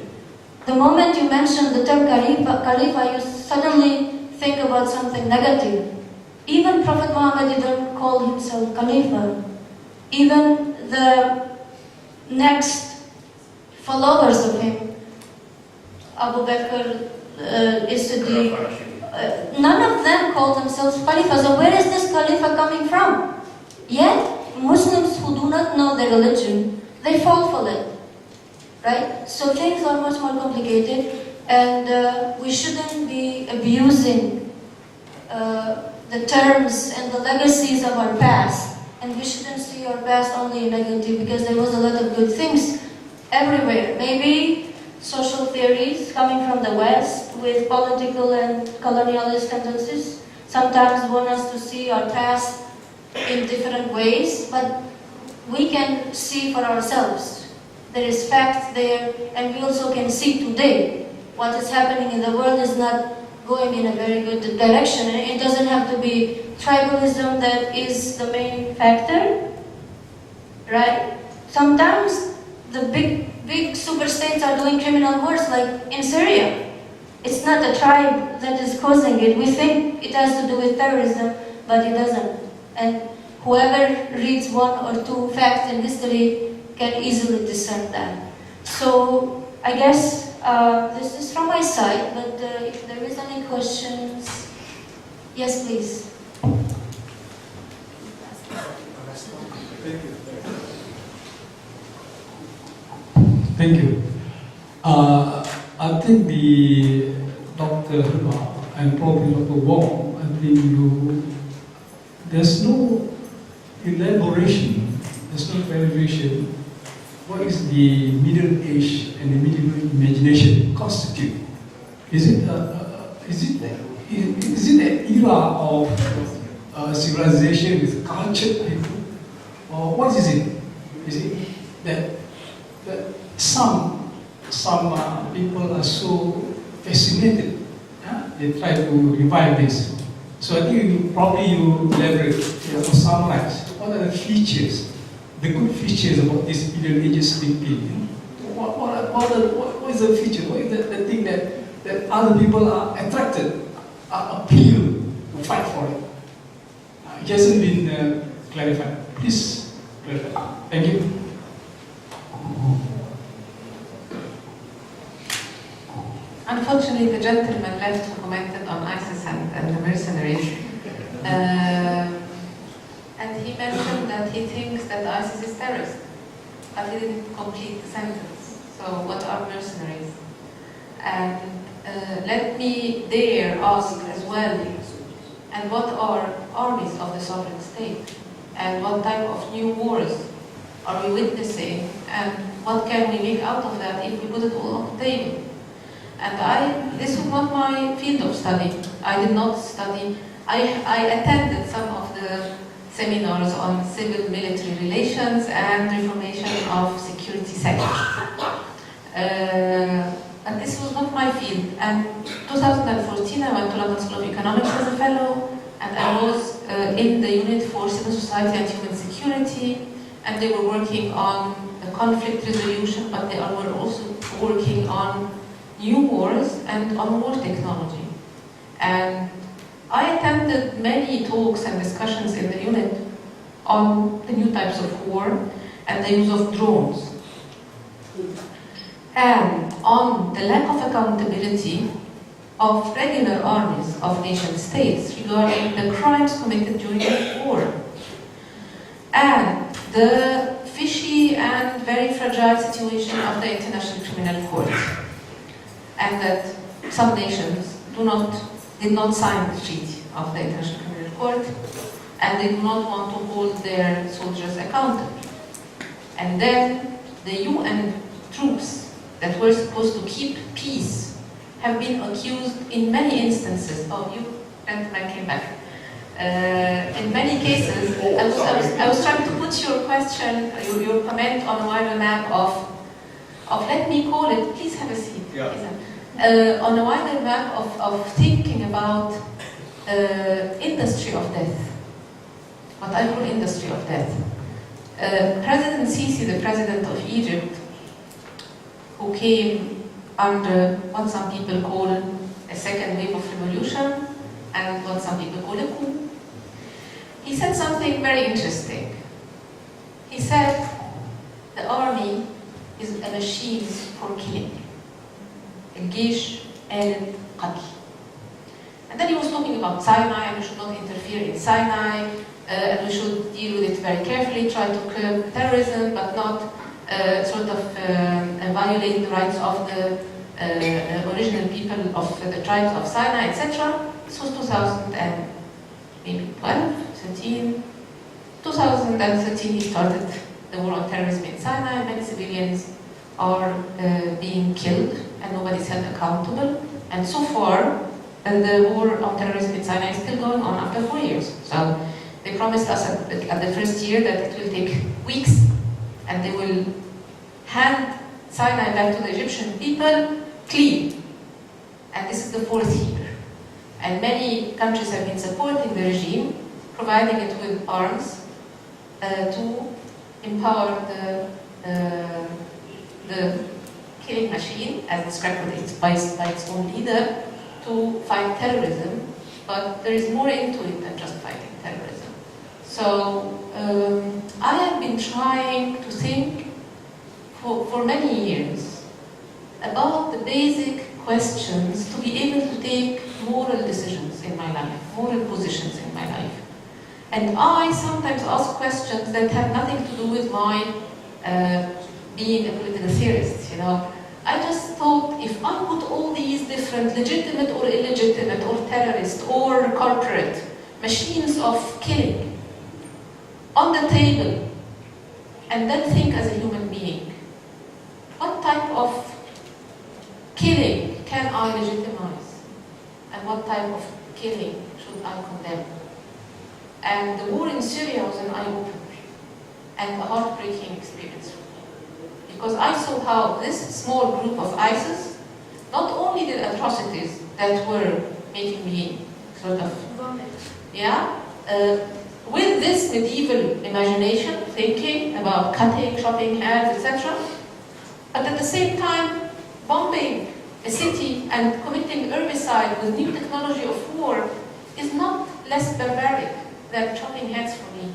The moment you mention the term Khalifa, you suddenly think about something negative. Even Prophet Muhammad didn't call himself Khalifa. Even the next followers of him, Abu Bakr, Siddiq, none of them called themselves Khalifa. So where is this Khalifa coming from? Yet, Muslims who do not know their religion, they fall for it. Right? So things are much more complicated, and we shouldn't be abusing the terms and the legacies of our past. And we shouldn't see our past only in negative, because there was a lot of good things everywhere. Maybe social theories coming from the West with political and colonialist tendencies sometimes want us to see our past in different ways, but we can see for ourselves. There is fact there, and we also can see today what is happening in the world is not going in a very good direction. And it doesn't have to be tribalism that is the main factor, right? Sometimes the big superstates are doing criminal wars, like in Syria. It's not the tribe that is causing it. We think it has to do with terrorism, but it doesn't. And whoever reads one or two facts in history can easily discern that. So I guess this is from my side, but if there is any questions, yes, please. Thank you. I think the Dr. and probably Dr. Wong, I think there's no elaboration, there's no evaluation. What is the Middle Age and the medieval imagination constitute? Is it an era of civilization with cultured people? Or what is it? Is it that some people are so fascinated? Yeah? They try to revive this. So I think you elaborate or summarize what are the features, the good features about this Middle Ages thinking. What is the feature? What is the thing that other people are attracted, are appealed to fight for it? It hasn't been clarified. Please clarify. Thank you. Unfortunately, the gentleman left who commented on ISIS and the mercenaries, and he mentioned that he thinks that ISIS is terrorist, but he didn't complete the sentence. So what are mercenaries? And let me there ask as well, and what are armies of the sovereign state? And what type of new wars are we witnessing? And what can we make out of that if we put it all on the table? And this was not my field of study. I did not study. I attended some of the seminars on civil-military relations and reformation of security sectors. And this was not my field. And 2014, I went to London School of Economics as a fellow, and I was in the unit for civil society and human security, and they were working on conflict resolution, but they were also working on new wars and on war technology. And I attended many talks and discussions in the unit on the new types of war and the use of drones, and on the lack of accountability of regular armies of nation states regarding the crimes committed during the war, and the fishy and very fragile situation of the International Criminal Court, and that some nations did not sign the treaty of the International Criminal Court, and they do not want to hold their soldiers accountable. And then the UN troops that were supposed to keep peace have been accused in many instances. Oh, you gentlemen came back. In many cases, I was trying to put your question, your comment on a wider map of let me call it, please have a seat. Yeah. On a wider map of thinking about industry of death, what I call industry of death. President Sisi, the president of Egypt, who came under what some people call a second wave of revolution and what some people call a coup, he said something very interesting. He said the army is a machine for killing. الجيش آلة قتل. And then he was talking about Sinai, and we should not interfere in Sinai, and we should deal with it very carefully, try to curb terrorism, but not violate the rights of the original people of the tribes of Sinai, etc. This was 2012, 13. 2013 he started the war on terrorism in Sinai. Many civilians are being killed and nobody's held accountable. And so far, the war on terrorism in Sinai is still going on after 4 years. So they promised us at the first year that it will take weeks and they will hand Sinai back to the Egyptian people clean. And this is the 4th year. And many countries have been supporting the regime, providing it with arms to empower the killing machine, as described by its own leader, to fight terrorism. But there is more into it than just fighting terrorism. So I have been trying to think for many years about the basic questions to be able to take moral decisions in my life, moral positions in my life. And I sometimes ask questions that have nothing to do with my being a political theorist, you know. I just thought, if I put all these different legitimate or illegitimate or terrorist or corporate machines of killing on the table and then think as a human being, what type of killing can I legitimize and what type of killing should I condemn? And the war in Syria was an eye-opener and a heartbreaking experience for me. Because I saw how this small group of ISIS not only did atrocities that were making me sort of, with this medieval imagination, thinking about cutting, chopping heads, etc., but at the same time bombing a city and committing herbicide with new technology of war is not less barbaric than chopping heads for me.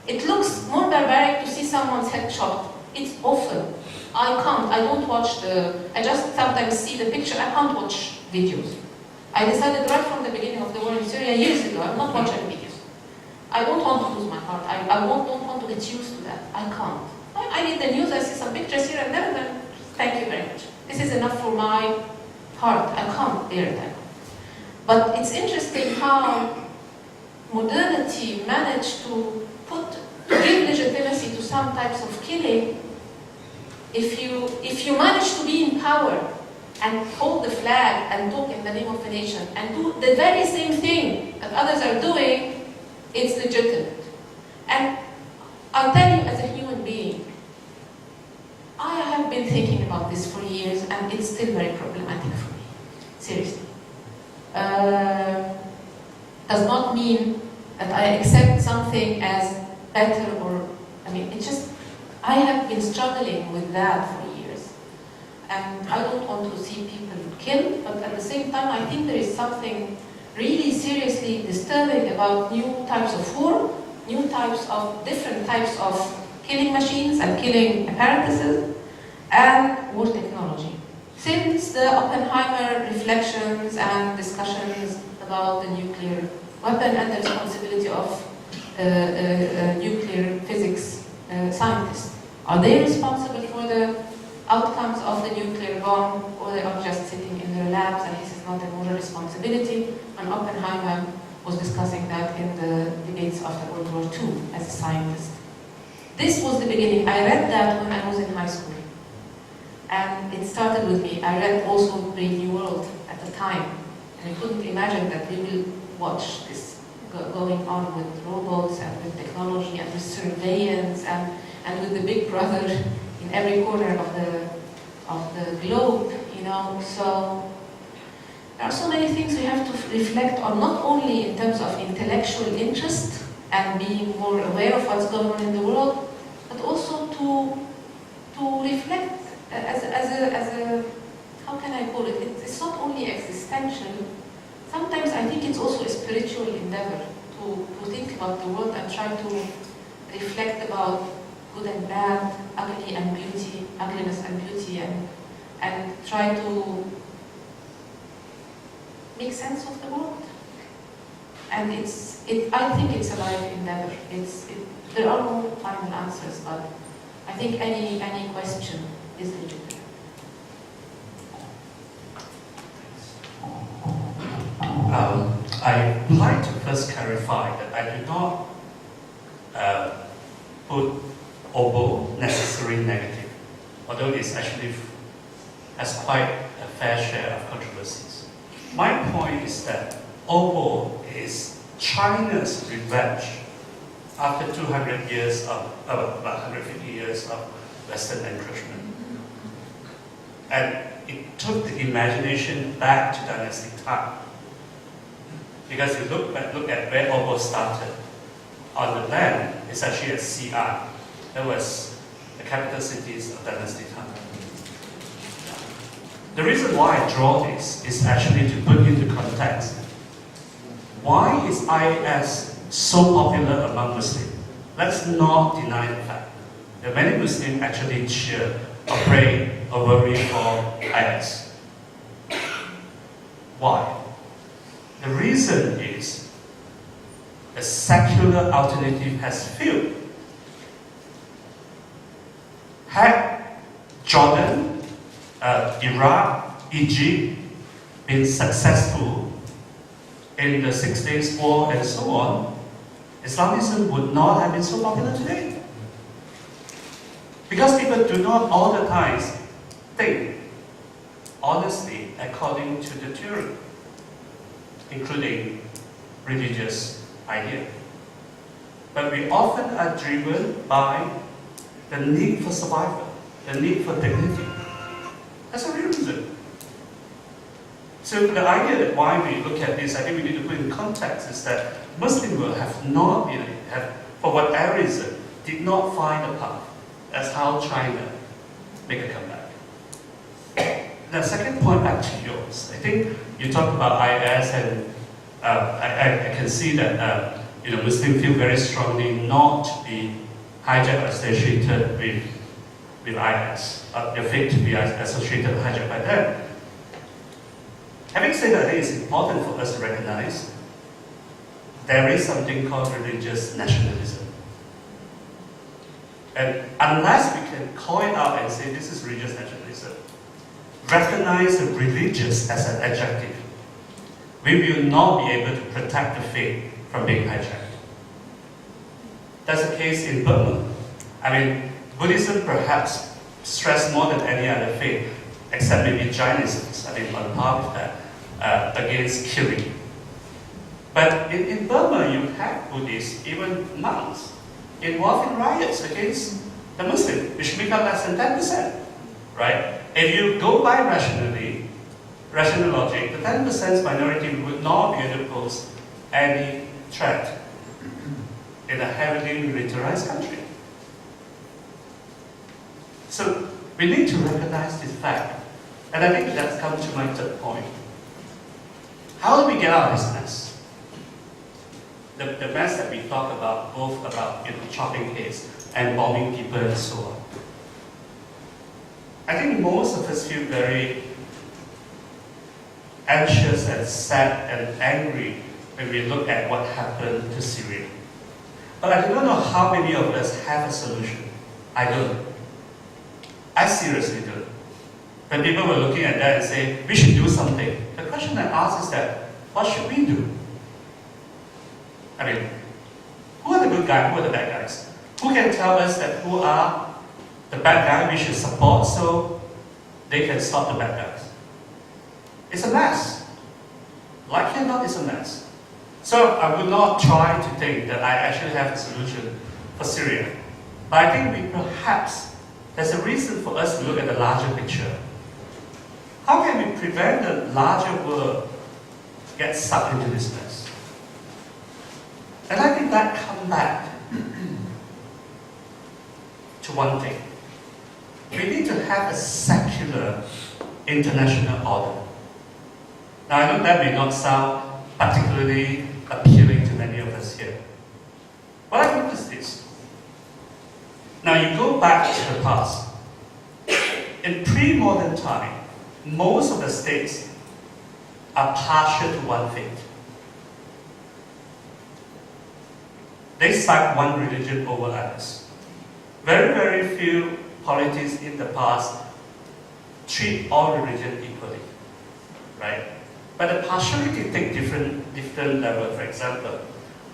It looks more barbaric to see someone's head chopped. It's awful. I don't watch I just sometimes see the picture, I can't watch videos. I decided right from the beginning of the war in Syria years ago, I'm not watching videos. I don't want to lose my heart. I don't want to get used to that. I can't. I read the news, I see some pictures here and there, and then thank you very much. This is enough for my heart. I can't bear that. But it's interesting how modernity managed to give legitimacy to some types of killing. If you manage to be in power and hold the flag and talk in the name of a nation and do the very same thing that others are doing, it's legitimate. And I'll tell you, as a human being, I have been thinking about this for years and it's still very problematic for me. Seriously. Does not mean that I accept something as better or, it's just, I have been struggling with that for years. And I don't want to see people killed, but at the same time, I think there is something really seriously disturbing about new types of war, different types of killing machines and killing apparatuses, and war technology. Since the Oppenheimer reflections and discussions about the nuclear weapon and the responsibility of nuclear physics scientists. Are they responsible for the outcomes of the nuclear bomb, or they are just sitting in their labs and this is not a moral responsibility? And Oppenheimer was discussing that in the debates after World War II as a scientist. This was the beginning. I read that when I was in high school. And it started with me. I read also Brave New World at the time. And I couldn't imagine that we will watch this going on with robots and with technology and with surveillance and with the big brother in every corner of the globe, So there are so many things we have to reflect on, not only in terms of intellectual interest and being more aware of what's going on in the world, but also to reflect as a how can I call it? It's not only existential. Sometimes I think it's also a spiritual endeavor to think about the world and try to reflect about good and bad, ugly and beauty, ugliness and beauty, and try to make sense of the world. And I think it's a life endeavor. There are no final answers, but I think any question is legitimate. I'd like to first clarify that I do not put OBO necessarily negative, although it actually has quite a fair share of controversies. My point is that OBO is China's revenge after 200 years of, about 150 years of Western encroachment. And it took the imagination back to dynastic time. Because you look at where OBO started. On the land, it's actually a CI. That was the capital cities of dynastic time. The reason why I draw this is actually to put into context. Why is IS so popular among Muslims? Let's not deny the fact that many Muslims actually cheer or pray or worry for IS. Why? The reason is the secular alternative has failed. Had Jordan, Iraq, Egypt been successful in the 6 Days War and so on, Islamism would not have been so popular today. Because people do not all the time think honestly according to the theory, including religious idea. but we often are driven by the need for survival, the need for dignity. That's a real reason. So the idea that why we look at this, I think we need to put in context, is that Muslim world for whatever reason, did not find a path. That's how China make a comeback. The second point, back to yours. I think you talk about IS, and I can see that Muslims feel very strongly not to be hijacked or associated with IS, their faith to be associated or hijacked by them. Having said that, I think it's important for us to recognize there is something called religious nationalism. And unless we can call it out and say this is religious nationalism, recognize the religious as an adjective, we will not be able to protect the faith from being hijacked. That's the case in Burma. I mean, Buddhism perhaps stressed more than any other faith, except maybe Jainism, I mean, on par with that, against killing. But in Burma, you have Buddhists, even monks, involved in riots against the Muslims, which make up less than 10%, right? If you go by rational logic, the 10% minority would not be able to pose any threat in a heavily militarized country. So we need to recognize this fact. And I think that's come to my third point. How do we get out of this mess? The mess that we talk about, both about chopping heads and bombing people and so on. I think most of us feel very anxious and sad and angry when we look at what happened to Syria. But I don't know how many of us have a solution. I don't. I seriously don't. When people were looking at that and say, we should do something, the question I ask is that, what should we do? I mean, who are the good guys, who are the bad guys? Who can tell us that who are the bad guys we should support so they can stop the bad guys? It's a mess. Like it or not, it's a mess. So I would not try to think that I actually have a solution for Syria. But I think there's a reason for us to look at the larger picture. How can we prevent the larger world get sucked into this mess? And I think that comes back to one thing. We need to have a secular international order. Now I know that may not sound particularly appealing to many of us here. What I think is this. Now you go back to the past. In pre-modern time, most of the states are partial to one faith. They cite one religion over others. Very, very few polities in the past treat all religions equally, right? But the partiality take different level. For example,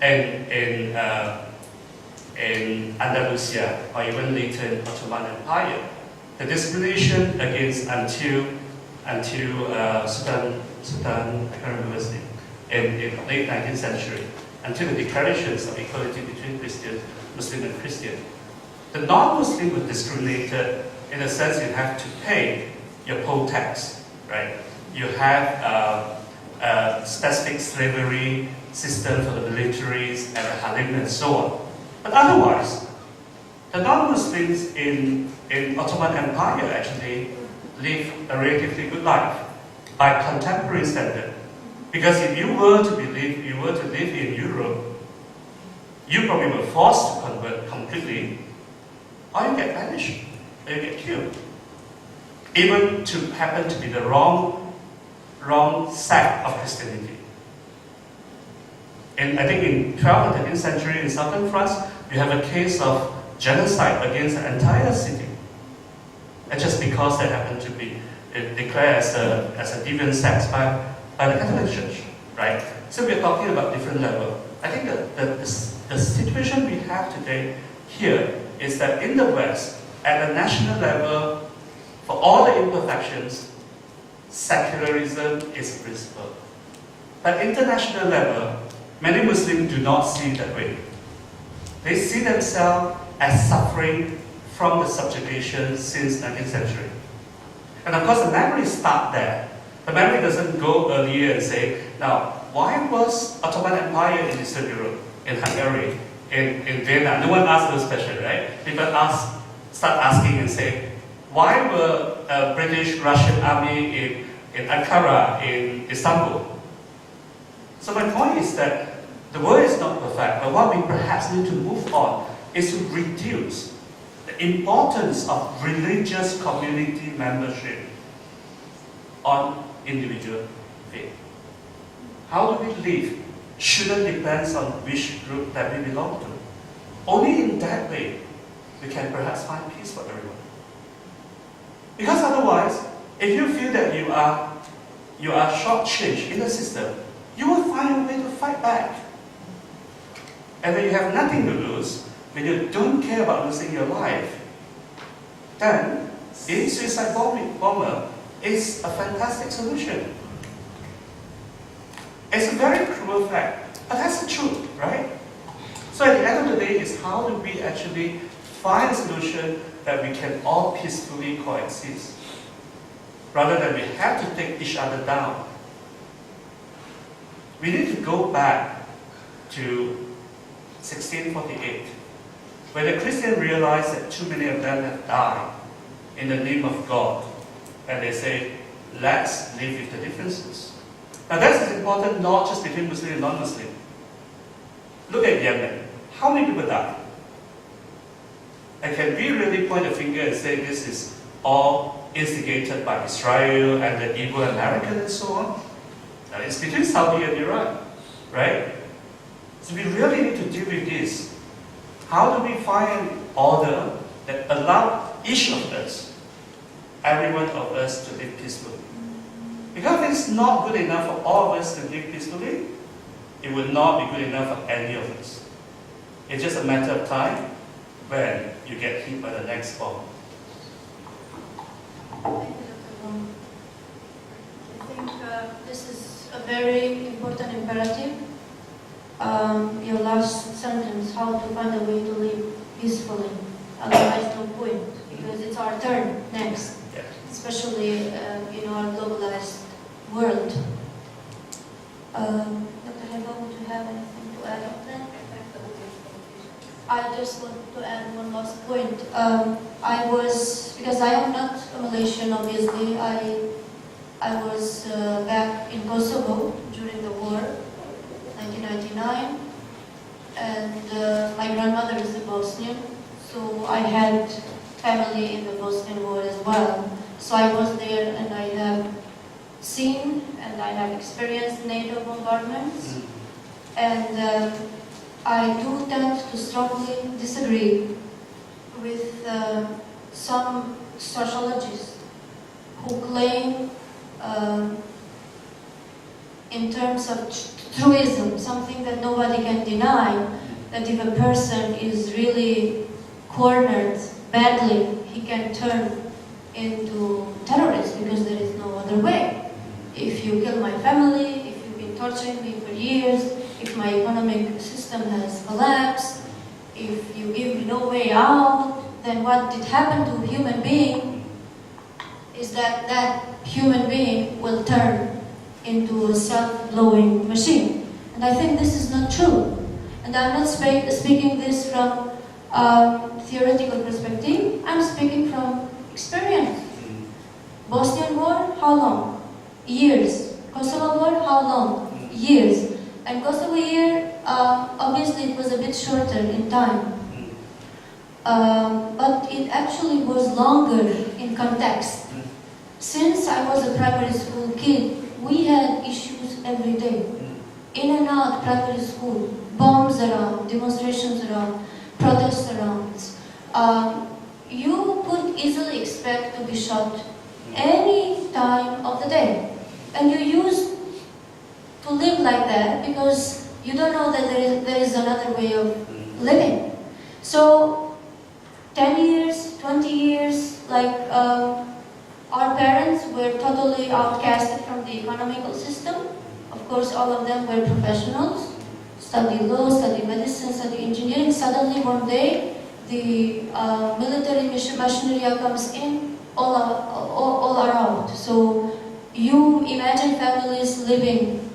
in Andalusia or even later in Ottoman Empire, the discrimination against until Sultan, I can't remember his name, in the late 19th century, until the declarations of equality between Muslim and Christian. The non-Muslim were discriminated in the sense you have to pay your poll tax, right? You have a specific slavery system for the militaries and the halim and so on. But otherwise, the non-Muslims in Ottoman Empire actually live a relatively good life by contemporary standard. Because if you were to live in Europe, you probably were forced to convert completely, or you get banished, or you get killed. Even to happen to be the wrong sect of Christianity. And I think in 12th and 13th century in southern France, you have a case of genocide against the entire city. And just because they happen to be declared as a deviant sect by the Catholic Church, right? So we're talking about different level. I think the situation we have today here is that in the West, at a national level, for all the imperfections, secularism is a principle. But international level, many Muslims do not see it that way. They see themselves as suffering from the subjugation since 19th century. And of course, the memory starts there. The memory doesn't go earlier and say, now, why was Ottoman Empire in Eastern Europe, in Hungary, in Vienna? No one asks those questions, right? People start asking and say, why were British, Russian army in Ankara, in Istanbul? So my point is that the world is not perfect, but what we perhaps need to move on is to reduce the importance of religious community membership on individual faith. How do we live shouldn't depend on which group that we belong to. Only in that way we can perhaps find peace for everyone. Because otherwise, if you feel that you are shortchanged in the system, you will find a way to fight back. And when you have nothing to lose, when you don't care about losing your life, then being suicide bomber is a fantastic solution. It's a very cruel fact, but that's the truth, right? So at the end of the day, is how do we actually find a solution that we can all peacefully coexist, rather than we have to take each other down. We need to go back to 1648, when the Christians realized that too many of them had died in the name of God, and they say, let's live with the differences. Now that's important not just between Muslim and non-Muslim. Look at Yemen. How many people died? And can we really point a finger and say this is all instigated by Israel and the evil Americans and so on? Now, it's between Saudi and Iran, right? So we really need to deal with this. How do we find order that allow each of us, every one of us, to live peacefully? Because if it's not good enough for all of us to live peacefully, it will not be good enough for any of us. It's just a matter of time when you get hit by the next bomb. Thank you, Dr. Wong. I think this is a very important imperative. Your last sentence, how to find a way to live peacefully. Otherwise, no point, because it's our turn next, Yeah. especially in our globalized world. Dr. Heba, would you have anything to add on that? I just want to add one last point. Because I am not a Malaysian, obviously, I was back in Kosovo during the war, 1999, and my grandmother is a Bosnian, so I had family in the Bosnian war as well. So I was there and I have seen and I have experienced NATO bombardments, and I do tend to strongly disagree with some sociologists who claim, in terms of truism, something that nobody can deny, that if a person is really cornered badly, he can turn into terrorist because there is no other way. If you kill my family, if you've been torturing me for years, if my economic system has collapsed, if you give me no way out, then what did happen to a human being is that that human being will turn into a self-blowing machine. And I think this is not true. And I'm not speaking this from theoretical perspective, I'm speaking from experience. Bosnian War, how long? Years. Kosovo War, how long? Years. And Kosovo year, obviously it was a bit shorter in time. But it actually was longer in context. Since I was a primary school kid, we had issues every day. In and out primary school, bombs around, demonstrations around, protests around. You could easily expect to be shot any time of the day. And you used to live like that because you don't know that there is another way of living. So 10 years, 20 years, like our parents were totally outcasted from the economical system. Of course, all of them were professionals. study law, study medicine, study engineering. Suddenly one day, the military machinery comes in all around. So you imagine families living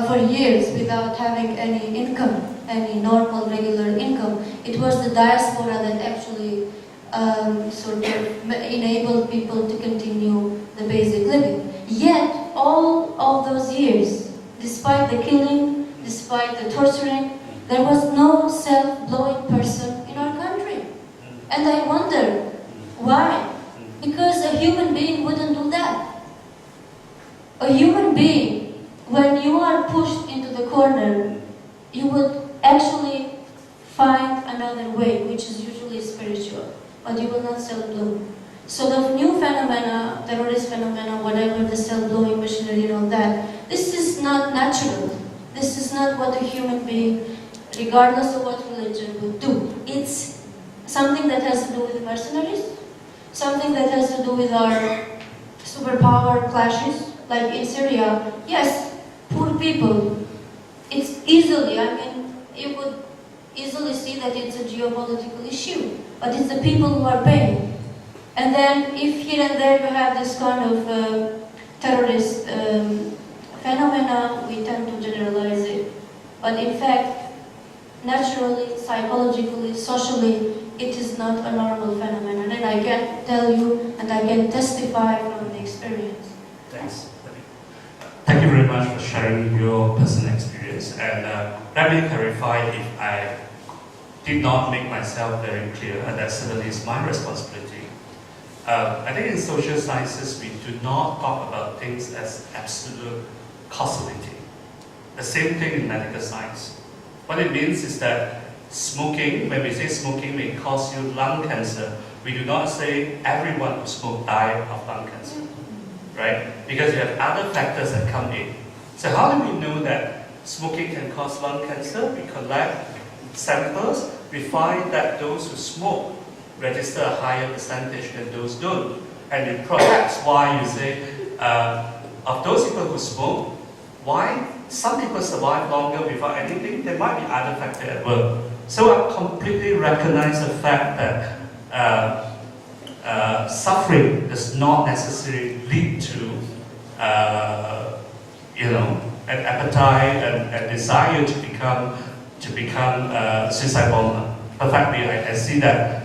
for years without having any income, any normal, regular income. It was the diaspora that actually sort of enabled people to continue the basic living. Yet, all of those years, despite the killing, despite the torturing, there was no self-blowing person in our country. And I wonder, why? Because a human being wouldn't do that. A human being, when you are pushed into the corner, you would actually find another way, which is usually spiritual, but you will not self-blow. So the new phenomena, terrorist phenomena, whatever, the self-blowing machinery and all that, this is not natural. This is not what a human being, regardless of what religion, would do. It's something that has to do with mercenaries, something that has to do with our superpower clashes, like in Syria. Yes, poor people. It's easily, you would easily see that it's a geopolitical issue, but it's the people who are paying. And then if here and there you have this kind of terrorist phenomena, we tend to generalize it. But in fact, naturally, psychologically, socially, it is not a normal phenomenon. And I can tell you, and I can testify from the experience. Thanks. Thank you very much for sharing your personal experience. And let me clarify if I did not make myself very clear, and that certainly is my responsibility. I think in social sciences, we do not talk about things as absolute causality. The same thing in medical science. What it means is that smoking, when we say smoking may cause you lung cancer, we do not say everyone who smokes died of lung cancer, right? Because you have other factors that come in. So how do we know that smoking can cause lung cancer? We collect samples, we find that those who smoke register a higher percentage than those don't. And perhaps why you say, of those people who smoke, why some people survive longer without anything, there might be other factors at work. So I completely recognize the fact that suffering does not necessarily lead to, an appetite and desire to become suicide bomber. Perfectly, I see that.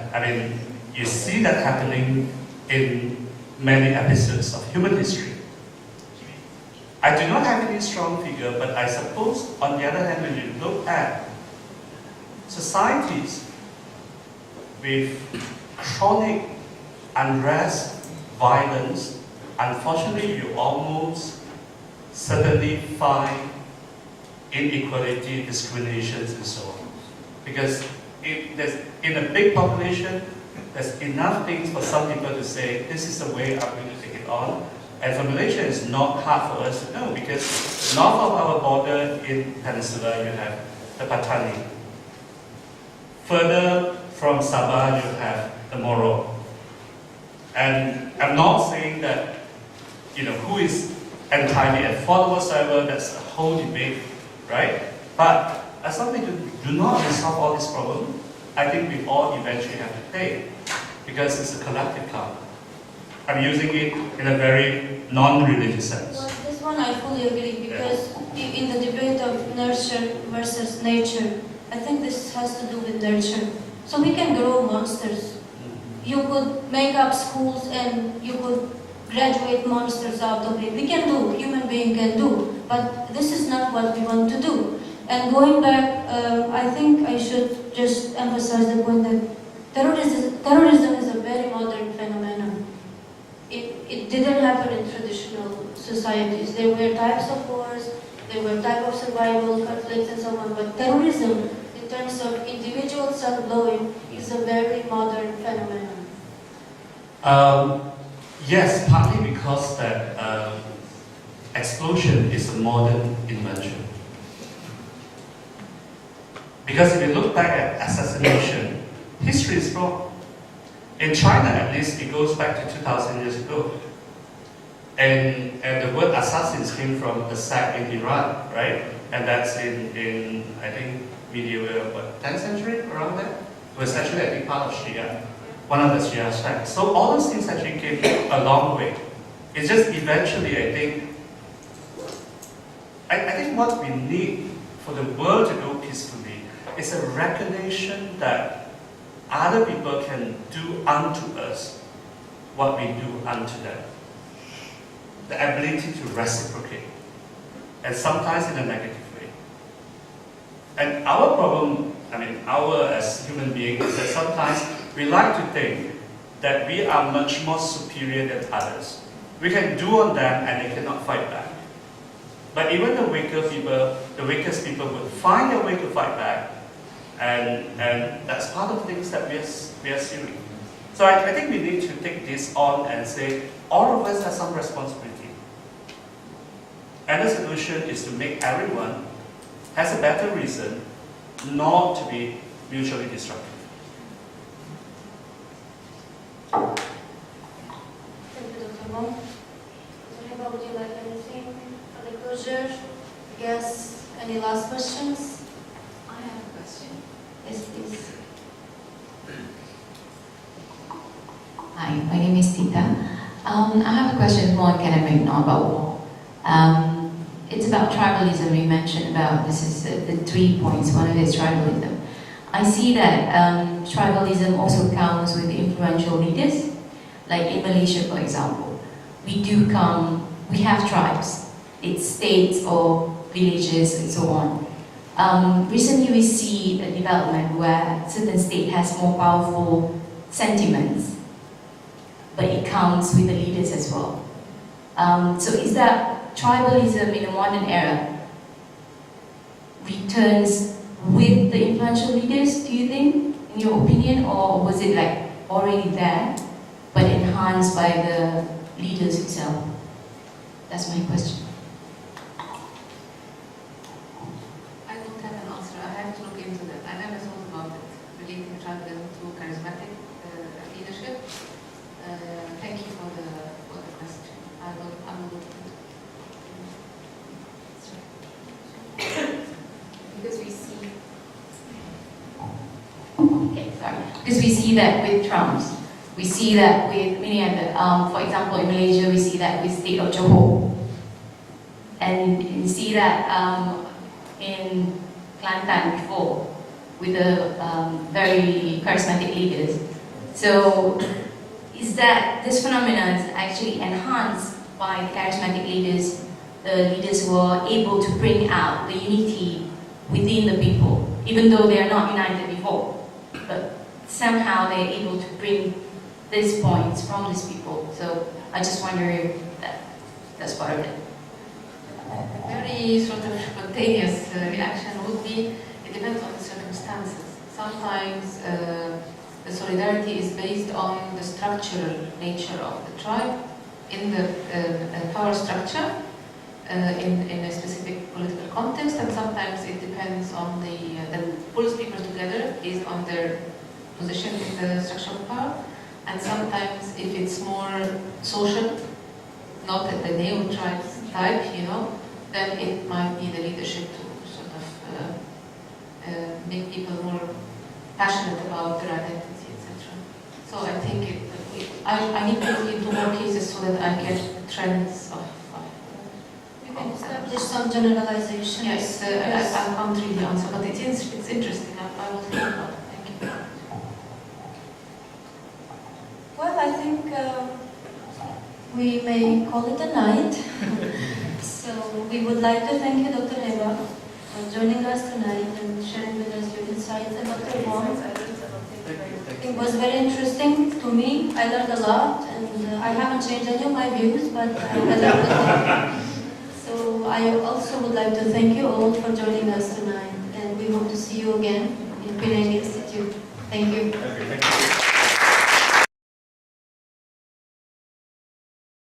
You see that happening in many episodes of human history. I do not have any strong figure, but I suppose, on the other hand, when you look at societies with chronic unrest, violence, unfortunately, you almost certainly find inequality, discriminations, and so on. Because in a big population, there's enough things for some people to say, this is the way I'm going to take it on. And for Malaysia, it's not hard for us to know, because north of our border in Peninsula, you have the Patani. Further from Sabah, you have the Moro. And I'm not saying that, who is entirely at fault whatsoever, that's a whole debate, right? But as long as we do not resolve all these problems, I think we all eventually have to pay, because it's a collective karma. I'm using it in a very non-religious sense. Well, this one I fully agree, because in the debate of nurture versus nature, I think this has to do with nurture. So we can grow monsters. You could make up schools and you could graduate monsters out of it. We can do, human being can do, but this is not what we want to do. And going back, I think I should just emphasize the point that terrorism is a very modern phenomenon. It didn't happen in traditional societies. There were types of wars, there were types of survival, conflicts and so on, but terrorism, in terms of individual self-blowing, is a very modern phenomenon. Yes, partly because that explosion is a modern invention. Because if you look back at assassination, history is wrong. In China, at least, it goes back to 2,000 years ago. And the word assassins came from the sect in Iran, right? and that's in I think medieval, 10th century, around there. It was actually a big part of Sharia, one of the Sharia sects. So all those things actually came a long way. It's just eventually, I think what we need for the world to go peacefully is a recognition that other people can do unto us what we do unto them. The ability to reciprocate, and sometimes in a negative way. And our problem, as human beings, is that sometimes we like to think that we are much more superior than others. We can do on them and they cannot fight back. But even the weakest people would find a way to fight back, and that's part of the things that we are seeing. So I think we need to take this on and say, all of us have some responsibility. And the solution is to make everyone has a better reason not to be mutually destructive. Thank you, Dr. Wong. Dr. Heba, would you like anything for the closure? Yes. Any last questions? I have a question. Yes, please. Hi, my name is Tita. I have a question, more academic, not about war. It's about tribalism. You mentioned about this is the 3 points. One of it is tribalism. I see that tribalism also comes with influential leaders, like in Malaysia, for example. We have tribes. It's states or villages and so on. Recently, we see a development where certain state has more powerful sentiments, but it counts with the leaders as well. So is that tribalism in the modern era returns with the influential leaders, do you think, in your opinion, or was it like already there, but enhanced by the leaders itself? That's my question. I don't have an answer. I have to look into that. I never thought about it, relating tribalism to charismatic leadership. Thank you for the question. I will look into it. Because we see that with Trumps, we see that with many other, for example, in Malaysia, we see that with state of Johor, and you see that in Kelantan before with the very charismatic leaders. So, is that this phenomenon is actually enhanced by the charismatic leaders, the leaders who are able to bring out the unity within the people, even though they are not united before, but somehow they're able to bring these points from these people. So I just wonder if that's part of it. A very sort of spontaneous reaction would be, it depends on the circumstances. Sometimes the solidarity is based on the structural nature of the tribe, in the power structure, in a specific political context, and sometimes it depends on that pulls people together based on their position in the structure of power, and sometimes if it's more social, not at the neo-tribes type, then it might be the leadership to sort of make people more passionate about their identity, etc. So I think I need to look into more cases so that I get trends of. You can establish some generalizations. Yes, I can't really answer, but it's interesting. I will think about it. Thank you. Well, I think we may call it a night. So we would like to thank you, Dr. Heba, for joining us tonight and sharing with us your insights. And Dr. Wong, it was very interesting to me. I learned a lot, and I haven't changed any of my views, but I learned a lot. So I also would like to thank you all for joining us tonight, and we hope to see you again in Penang Institute. Thank you.